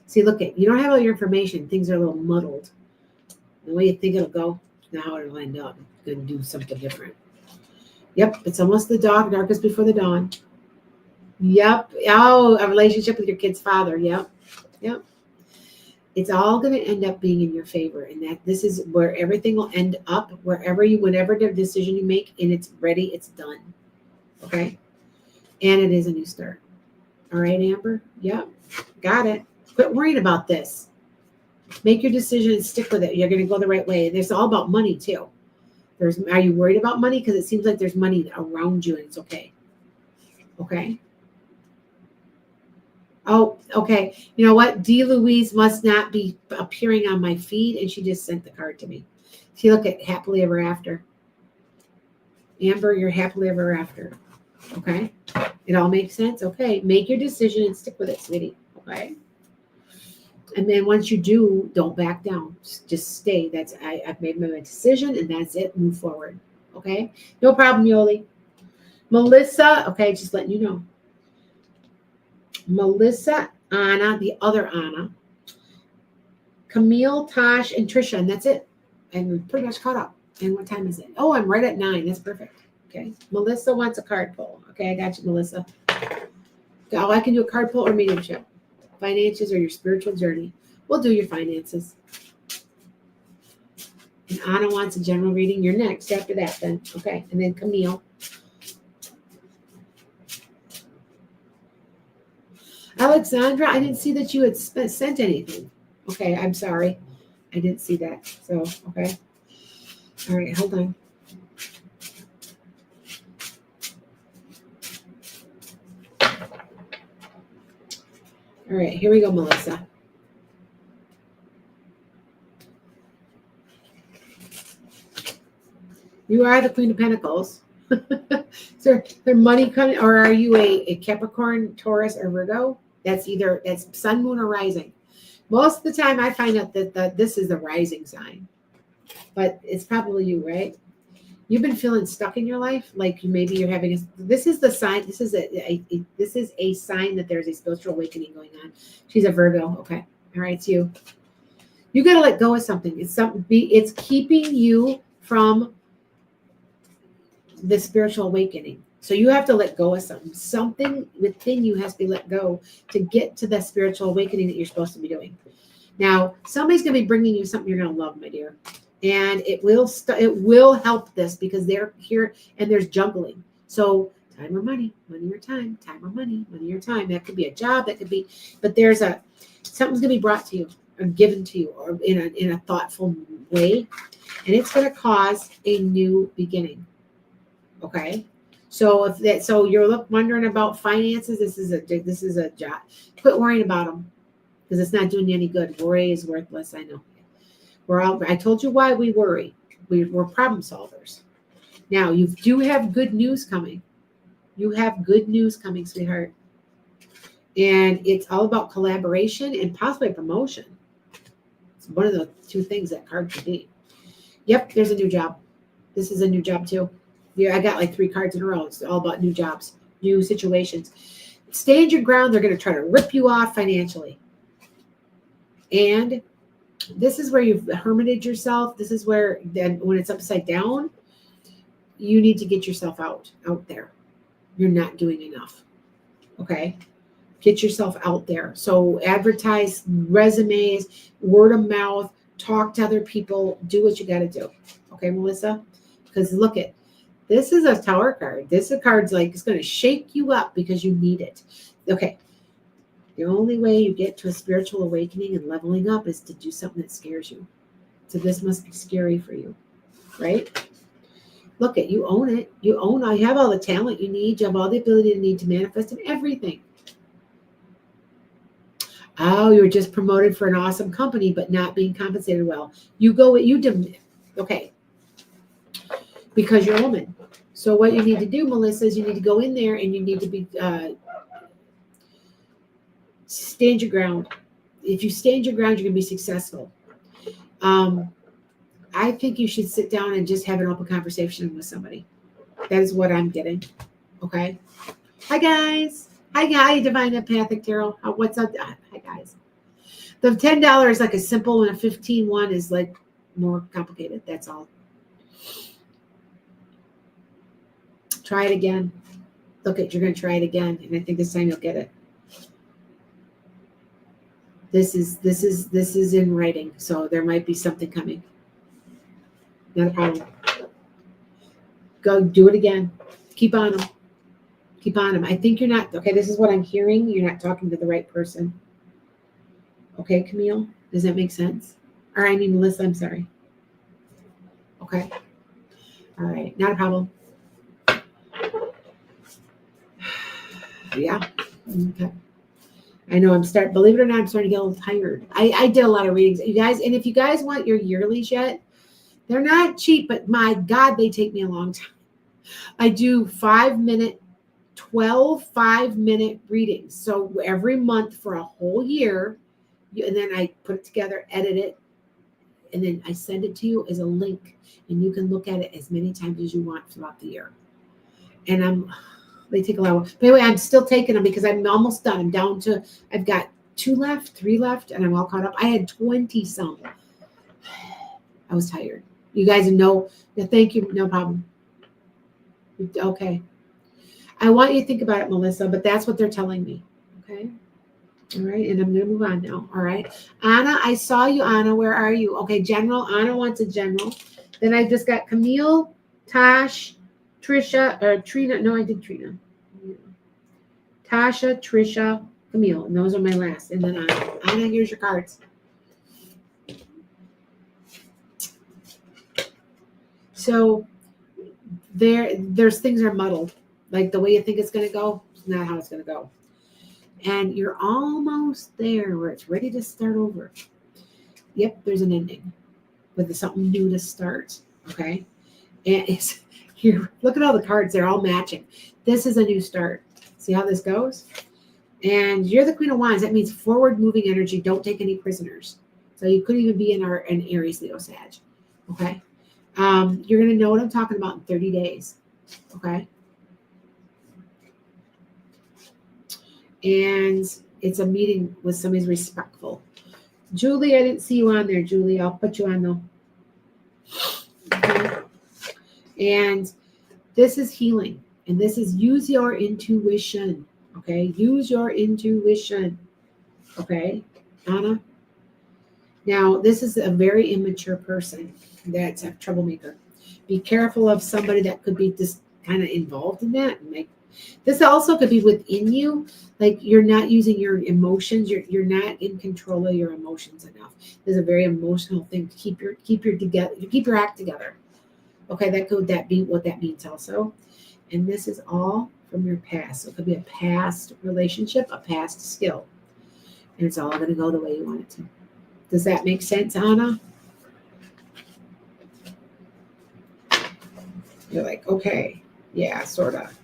See, look at, you don't have all your information. Things are a little muddled. The way you think it'll go, not how it'll end up. It's going to do something different. Yep, it's almost the darkest before the dawn. Yep. Oh, a relationship with your kid's father. Yep. Yep. It's all going to end up being in your favor, and that this is where everything will end up, whenever the decision you make and it's ready, it's done. Okay. And it is a new start. All right, Amber. Yep. Got it. Quit worrying about this. Make your decision and stick with it. You're going to go the right way. It's all about money too. Are you worried about money? Because it seems like there's money around you and it's okay. Okay. Oh, okay. You know what? D. Louise must not be appearing on my feed, and she just sent the card to me. See, look at happily ever after. Amber, you're happily ever after. Okay. It all makes sense. Okay. Make your decision and stick with it, sweetie. Okay. And then once you do, don't back down. Just stay. I've made my decision, and that's it. Move forward. Okay. No problem, Yoli. Melissa. Okay. Just letting you know. Melissa, Anna, the other Anna, Camille, Tosh, and Trisha, and that's it. And we're pretty much caught up. And what time is it? Oh, I'm right at 9. That's perfect. Okay. Melissa wants a card pull. Okay, I got you, Melissa. Oh, I can do a card pull or mediumship. Finances or your spiritual journey. We'll do your finances. And Anna wants a general reading. You're next after that then. Okay. And then Camille. Alexandra, I didn't see that you had sent anything. Okay, I'm sorry. I didn't see that. So, okay. All right, hold on. All right, here we go, Melissa. You are the Queen of Pentacles. So, their money coming, or are you a Capricorn, Taurus, or Virgo? That's sun, moon, or rising. Most of the time, I find out that this is the rising sign, but it's probably you, right? You've been feeling stuck in your life, like maybe you're having this is the sign. This is a sign that there's a spiritual awakening going on. She's a Virgo. Okay, all right, it's you. You got to let go of something. It's keeping you from the spiritual awakening. So you have to let go of something. Something within you has to be let go to get to the spiritual awakening that you're supposed to be doing. Now, somebody's going to be bringing you something you're going to love, my dear. And it will help this because they're here and there's juggling. So time or money or time or money or time. That could be a job, that could be, but something's going to be brought to you or given to you or in a thoughtful way. And it's going to cause a new beginning. Okay. So so you're wondering about finances, this is a job. Quit worrying about them because it's not doing you any good. Worry is worthless. I know. I told you why we worry. We're problem solvers. Now you do have good news coming. You have good news coming, sweetheart. And it's all about collaboration and possibly promotion. It's one of the two things that card could be. Yep, there's a new job. This is a new job too. Yeah, I got like 3 cards in a row. It's all about new jobs, new situations. Stand your ground. They're going to try to rip you off financially. And this is where you've hermited yourself. This is where then when it's upside down, you need to get yourself out there. You're not doing enough. Okay. Get yourself out there. So advertise, resumes, word of mouth, talk to other people, do what you got to do. Okay, Melissa? Because look at, this is a Tower card. This card's like, it's going to shake you up because you need it. Okay. The only way you get to a spiritual awakening and leveling up is to do something that scares you. So this must be scary for you, right? Look at, you own it. You have all the talent you need. You have all the ability you need to manifest in everything. Oh, you were just promoted for an awesome company, but not being compensated well. Okay. Because you're a woman. So what you need to do, Melissa, is you need to go in there and you need to be stand your ground. If you stand your ground, you're going to be successful. I think you should sit down and just have an open conversation with somebody. That is what I'm getting. Okay. Hi, guys. Hi, Divine Empathic Tarot. What's up? Hi, guys. The $10 is like a simple one. A 15 one is like more complicated. That's all. Try it again. Look, you're going to try it again. And I think this time you'll get it. This is in writing. So there might be something coming. Not a problem. Go do it again. Keep on them. Keep on them. I think you're not, okay, this is what I'm hearing. You're not talking to the right person. Okay, Camille? Does that make sense? Or I mean, Melissa, I'm sorry. Okay. All right. Not a problem. Yeah. Okay. I know believe it or not, I'm starting to get a little tired. I did a lot of readings. You guys, and if you guys want your yearlies yet, they're not cheap, but my God, they take me a long time. I do 12 5-minute readings. So every month for a whole year, and then I put it together, edit it, and then I send it to you as a link, and you can look at it as many times as you want throughout the year. And they take a lot. But anyway, I'm still taking them because I'm almost done. I'm down to, I've got 3 left, and I'm all caught up. I had 20 some. I was tired. You guys know. Yeah, thank you. No problem. Okay. I want you to think about it, Melissa, but that's what they're telling me. Okay. All right. And I'm going to move on now. All right. Anna, I saw you, Anna. Where are you? Okay. General. Anna wants a general. Then I just got Camille, Tosh, Trisha, Trina. No, I did Trina. Tasha, Trisha, Camille. And those are my last. And then Anna. Anna, here's your cards. So there's things are muddled. Like the way you think it's going to go, it's not how it's going to go. And you're almost there where it's ready to start over. Yep, there's an ending. But there's something new to start. Okay? And it's here. Look at all the cards. They're all matching. This is a new start. See how this goes? And you're the Queen of Wands. That means forward moving energy. Don't take any prisoners. So you could even be in an Aries, Leo, Sag. Okay? You're going to know what I'm talking about in 30 days. Okay? And it's a meeting with somebody's respectful. Julie, I didn't see you on there, Julie. I'll put you on though. Okay. And this is healing. And this is use your intuition. Okay. Use your intuition. Okay. Anna. Now, this is a very immature person that's a troublemaker. Be careful of somebody that could be just kind of involved in that. And this also could be within you. Like you're not using your emotions. You're not in control of your emotions enough. There's a very emotional thing to keep your act together. Okay, that be what that means also. And this is all from your past. So it could be a past relationship, a past skill. And it's all going to go the way you want it to. Does that make sense, Anna? You're like, okay, yeah, sort of.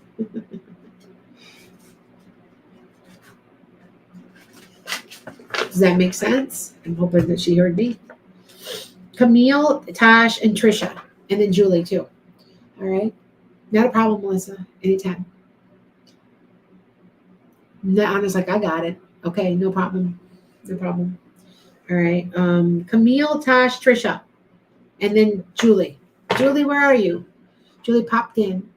Does that make sense? I'm hoping that she heard me. Camille, Tosh, and Trisha. And then Julie, too. All right? Not a problem, Melissa. Anytime. Anna's like, I got it. Okay, no problem. No problem. All right. Camille, Tosh, Trisha. And then Julie. Julie, where are you? Julie popped in.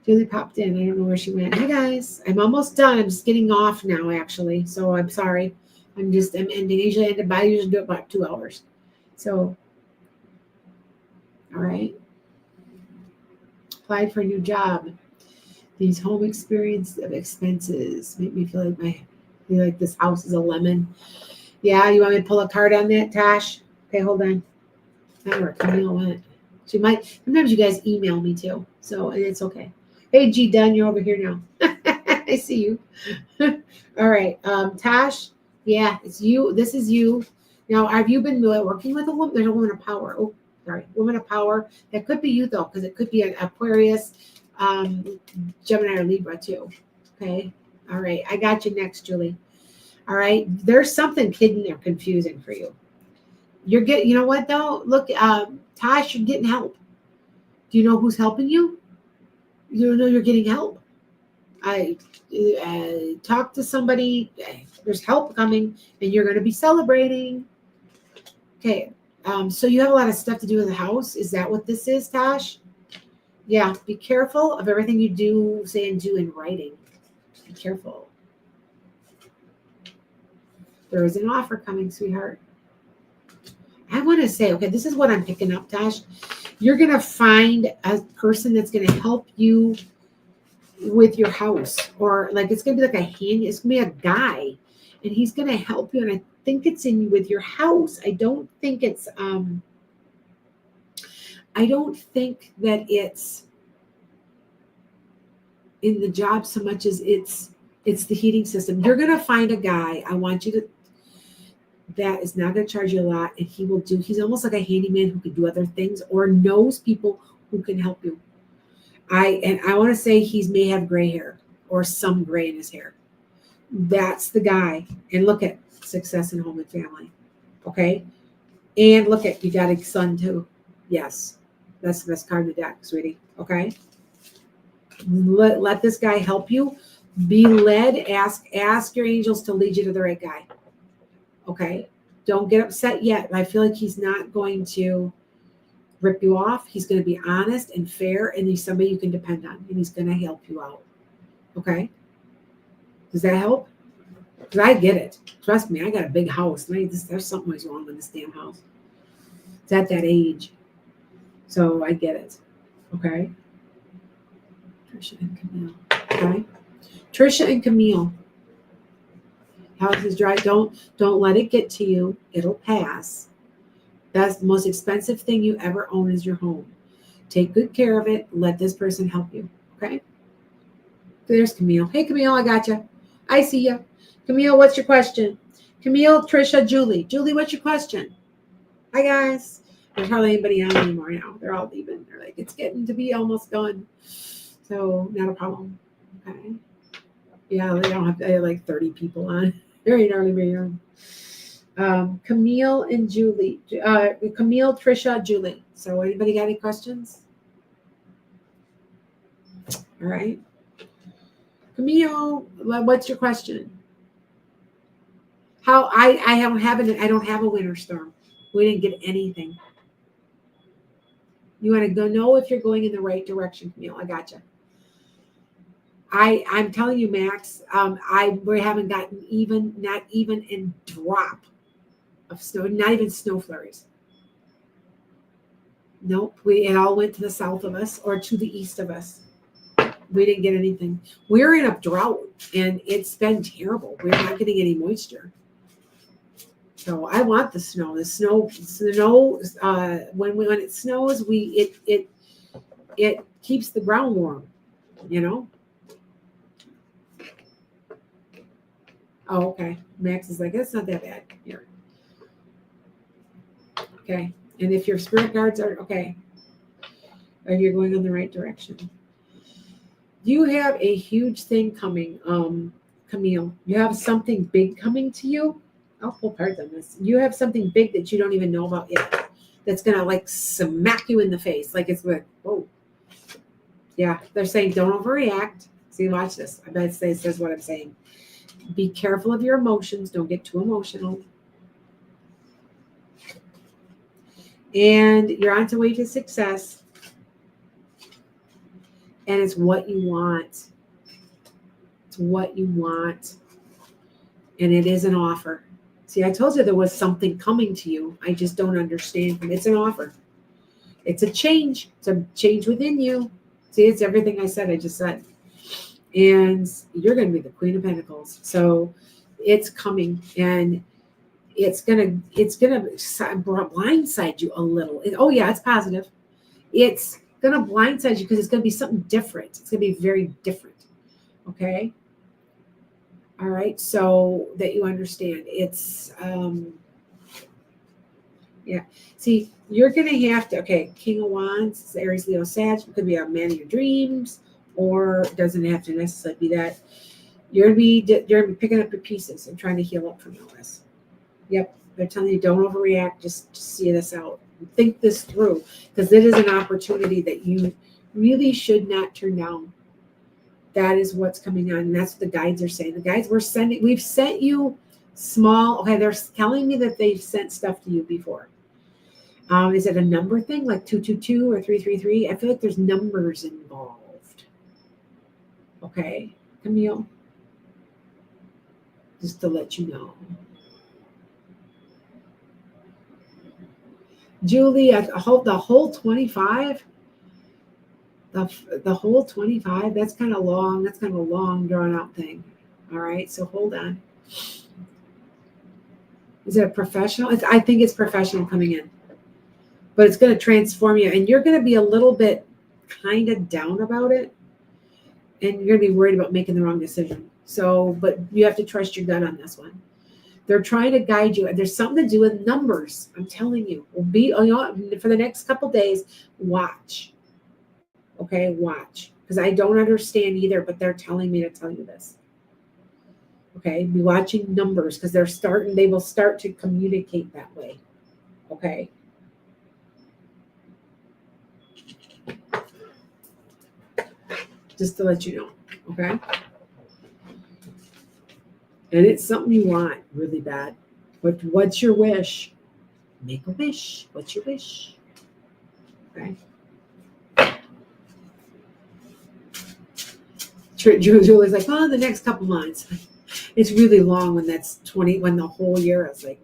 I don't know where she went. Hey, guys. I'm almost done. I'm just getting off now, actually. So I'm sorry. I'm ending. I usually do it about 2 hours. So, all right. Applied for a new job. These home experience of expenses make me feel like this house is a lemon. Yeah, you want me to pull a card on that, Tosh? Okay, hold on. I don't know where Camille went. She might. Sometimes you guys email me too, so it's okay. Hey, G Dunn, you're over here now. I see you. All right, Tosh. Yeah, it's you. This is you. Now, have you been working with a woman? There's a woman of power. Oh, sorry, woman of power. That could be you though, because it could be an Aquarius, Gemini, or Libra too. Okay. All right, I got you next, Julie. All right. There's something hidden or confusing for you. You're getting, you know what though? Look, Tosh, you're getting help. Do you know who's helping you? You know you're getting help. I talk to somebody. There's help coming, and you're going to be celebrating. Okay. So you have a lot of stuff to do in the house. Is that what this is, Tosh? Yeah. Be careful of everything you do, say, and do in writing. Be careful. There is an offer coming, sweetheart. I want to say, okay, this is what I'm picking up, Tosh. You're going to find a person that's going to help you with your house, or like it's going to be like a hand, it's going to be a guy, and he's going to help you. And I think it's in with your house. I don't think it's, I don't think that it's in the job so much as it's the heating system. You're going to find a guy. I want you to, that is not going to charge you a lot, and he's almost like a handyman who can do other things or knows people who can help you. I want to say he may have gray hair or some gray in his hair. That's the guy. And look at success in home and family. Okay. And look at, you got a son too. Yes. That's the best card in the deck, sweetie. Okay. Let this guy help you. Be led. Ask your angels to lead you to the right guy. Okay. Don't get upset yet. I feel like he's not going to rip you off. He's going to be honest and fair, and he's somebody you can depend on, and he's going to help you out. Okay. Does that help? Because I get it. Trust me, I got a big house. There's something wrong with this damn house. It's at that age. So I get it. Okay. Trisha and Camille. Okay. Trisha and Camille. House is dry. Don't let it get to you. It'll pass. That's the most expensive thing you ever own is your home. Take good care of it. Let this person help you. Okay. There's Camille. Hey, Camille, I got you. I see you. Camille, what's your question? Camille, Trisha, Julie. Julie, what's your question? Hi, guys. There's hardly anybody on anymore now. They're all leaving. They're like, it's getting to be almost done. So not a problem. Okay. Yeah, they don't have, they have like 30 people on. Very young. Camille and Julie. Camille, Trisha, Julie. So anybody got any questions? All right. Camille, what's your question? How I don't have a winter storm. We didn't get anything. You want to go know if you're going in the right direction, Camille. I got you. I'm telling you, Max, we haven't gotten not even a drop of snow, not even snow flurries. Nope. It all went to the south of us or to the east of us. We didn't get anything. We're in a drought, and it's been terrible. We're not getting any moisture. So I want the snow. The snow. When it snows, it keeps the ground warm. You know. Oh, okay. Max is like, it's not that bad here. Okay. And if your spirit guards are okay, or you're going in the right direction. You have a huge thing coming, Camille. You have something big coming to you. I'll pull cards on this. You have something big that you don't even know about yet. That's gonna like smack you in the face. Like it's like, whoa. Yeah, they're saying don't overreact. See, watch this. I bet it says what I'm saying. Be careful of your emotions. Don't get too emotional. And you're on the way to success. And it's what you want. It's what you want. And it is an offer. See, I told you there was something coming to you. I just don't understand. It's an offer. It's a change. It's a change within you. See, it's everything I just said. And you're going to be the Queen of Pentacles. So it's coming, and it's gonna blindside you a little. Oh yeah, it's positive. It's gonna blindside you because it's gonna be something different. It's gonna be very different. Okay. All right. So that you understand, it's yeah. See, you're gonna have to. Okay, King of Wands, Aries, Leo, Sag. It could be a man of your dreams, or it doesn't have to necessarily be that. You're gonna be picking up your pieces and trying to heal up from all this. Yep, they're telling you don't overreact. Just see this out. Think this through, because it is an opportunity that you really should not turn down. That is what's coming on, and that's what the guides are saying. The guides we've sent you small. Okay, they're telling me that they've sent stuff to you before. Is it a number thing like 222 or 333? I feel like there's numbers involved. Okay, Camille. Just to let you know. Julie, the whole 25, the whole 25, that's kind of long. That's kind of a long drawn out thing. All right, so hold on. Is it a professional? I think it's professional coming in, but it's going to transform you, and you're going to be a little bit kind of down about it, and you're going to be worried about making the wrong decision. So, but you have to trust your gut on this one. They're trying to guide you. There's something to do with numbers. I'm telling you. For the next couple days, watch. Okay, watch. Because I don't understand either, but they're telling me to tell you this. Okay, be watching numbers, because they will start to communicate that way. Okay. Just to let you know. Okay. And it's something you want really bad. But what's your wish? Make a wish. What's your wish? Okay. Julie's like, oh, the next couple months. It's really long when that's 20, when the whole year is like,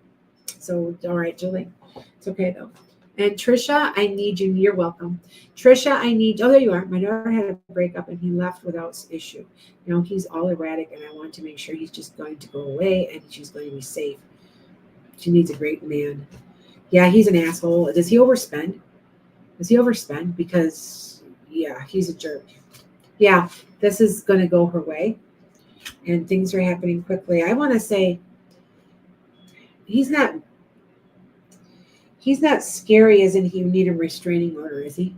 so, all right, Julie. It's okay though. And Trisha, I need you. You're welcome. Trisha, oh, there you are. My daughter had a breakup and he left without issue. You know, he's all erratic, and I want to make sure he's just going to go away and she's going to be safe. She needs a great man. Yeah, he's an asshole. Does he overspend? Because, yeah, he's a jerk. Yeah, this is going to go her way, and things are happening quickly. I want to say he's not scary as in he need a restraining order, is he?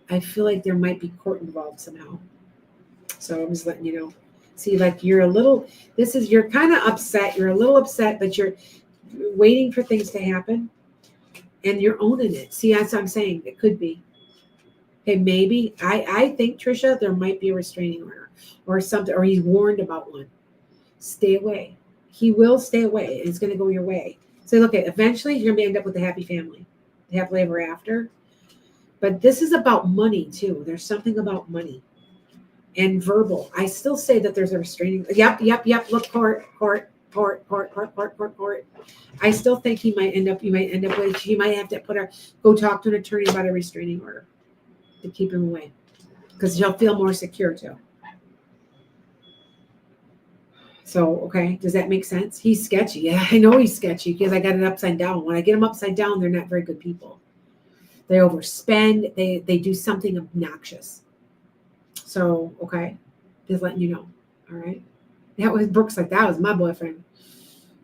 I feel like there might be court involved somehow. So I'm just letting you know. See, like you're kind of upset. You're a little upset, but you're waiting for things to happen, and you're owning it. See, that's what I'm saying. It could be. Okay, maybe. I think, Trisha, there might be a restraining order or something, or he's warned about one. Stay away. He will stay away, and it's going to go your way. So look, eventually you're going to end up with a happy family, happily ever after. But this is about money too. There's something about money and verbal. I still say that there's a restraining. Yep. Look, court. I still think you might end up with. You might have to go talk to an attorney about a restraining order to keep him away, because you'll feel more secure too. So, okay, does that make sense? He's sketchy. Yeah, I know he's sketchy because I got it upside down. When I get them upside down, they're not very good people. They overspend. They do something obnoxious. So, okay, just letting you know. All right. That was Brooks. Like, that was my boyfriend.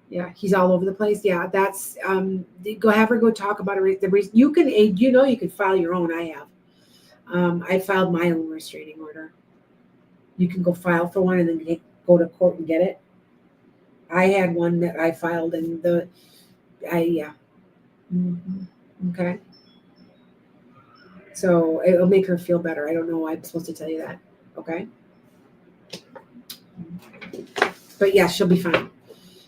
Yeah, he's all over the place. Yeah, that's go have her go talk about it. You can file your own. I have. I filed my own restraining order. You can go file for one and then go to court and get it. I had one that I filed yeah. Mm-hmm. Okay. So it'll make her feel better. I don't know why I'm supposed to tell you that. Okay. But yeah, she'll be fine.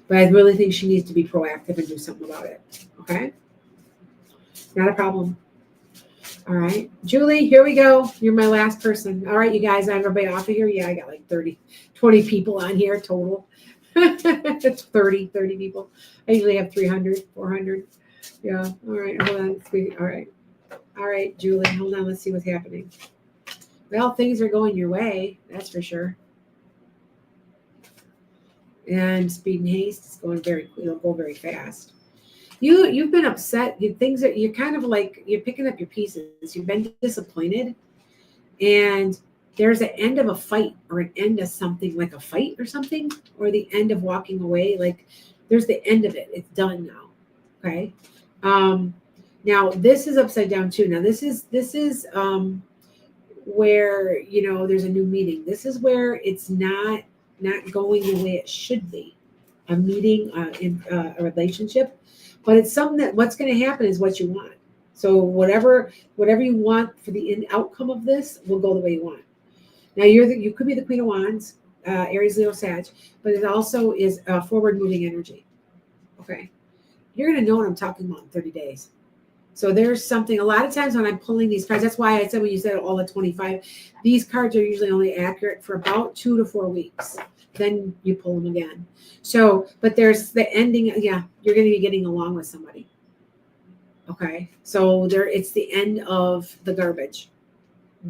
But I really think she needs to be proactive and do something about it. Okay. Not a problem. All right. Julie, here we go. You're my last person. All right, you guys, I have everybody off of here. Yeah, I got like 20 people on here total. It's 30 people. I usually have 300, 400. Yeah. All right. Hold on. All right. All right, Julie, hold on. Let's see what's happening. Well, things are going your way. That's for sure. And speed and haste is going it'll go very fast. You've been upset. You're kind of like, you're picking up your pieces. You've been disappointed, and there's an end of a fight or an end of something, like a fight or something, or the end of walking away. Like there's the end of it. It's done now. Okay. Now this is upside down too. Now this is where, there's a new meeting. This is where it's not not going the way it should be, a meeting, in a relationship, but it's something that what's going to happen is what you want. So whatever you want for the end outcome of this will go the way you want. Now you could be the Queen of Wands, Aries, Leo, Sag, but it also is forward moving energy. Okay, you're going to know what I'm talking about in 30 days. So there's something, a lot of times when I'm pulling these cards, that's why I said when you said all at 25, these cards are usually only accurate for about 2 to 4 weeks. Then you pull them again. So, but there's the ending. Yeah, you're going to be getting along with somebody. Okay. So it's the end of the garbage.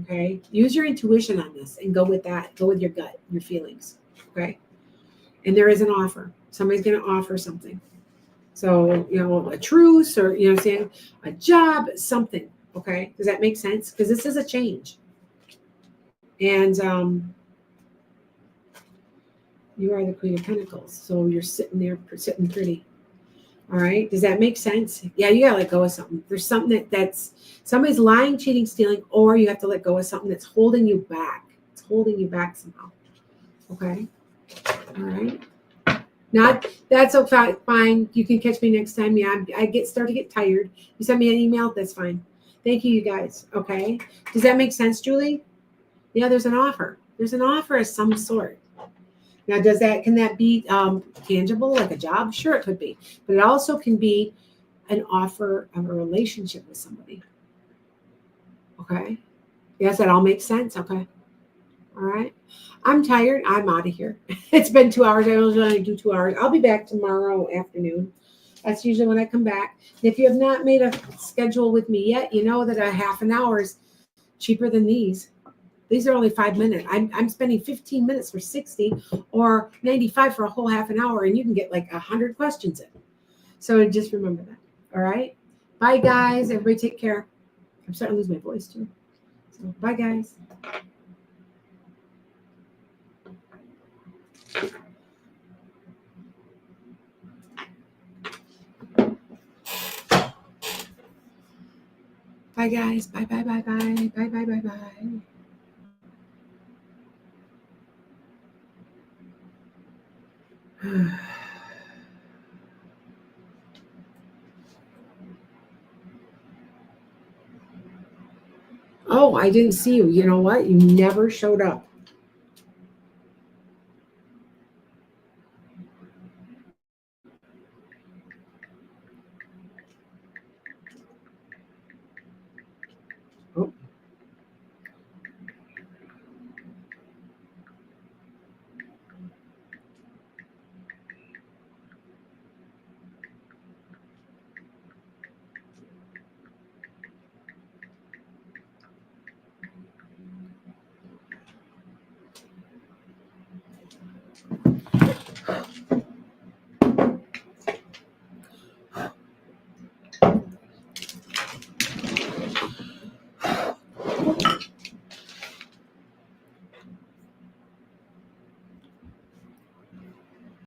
Okay. Use your intuition on this and go with that. Go with your gut, your feelings. Okay. And there is an offer. Somebody's going to offer something. So, a truce or, what I'm saying, a job, something. Okay. Does that make sense? Because this is a change. And you are the Queen of Pentacles. So you're sitting there, sitting pretty. All right. Does that make sense? Yeah. You got to let go of something. There's something that's somebody's lying, cheating, stealing, or you have to let go of something that's holding you back. It's holding you back somehow. Okay. All right. Not that's okay, fine. You can catch me next time. Yeah, I start to get tired. You send me an email, that's fine. Thank you, you guys. Okay. Does that make sense, Julie? Yeah, there's an offer. There's an offer of some sort. Now, can that be tangible, like a job? Sure, it could be. But it also can be an offer of a relationship with somebody. Okay. Yes, that all makes sense. Okay. All right. I'm tired. I'm out of here. It's been 2 hours. I usually only do 2 hours. I'll be back tomorrow afternoon. That's usually when I come back. If you have not made a schedule with me yet, you know that a half an hour is cheaper than these. These are only 5 minutes. I'm spending 15 minutes for 60 or 95 for a whole half an hour, and you can get like 100 questions in. So just remember that. All right. Bye, guys. Everybody take care. I'm starting to lose my voice too. So bye, guys. Bye, guys. Bye, bye, bye, bye. Bye, bye, bye, bye. Oh, I didn't see you. You know what? You never showed up.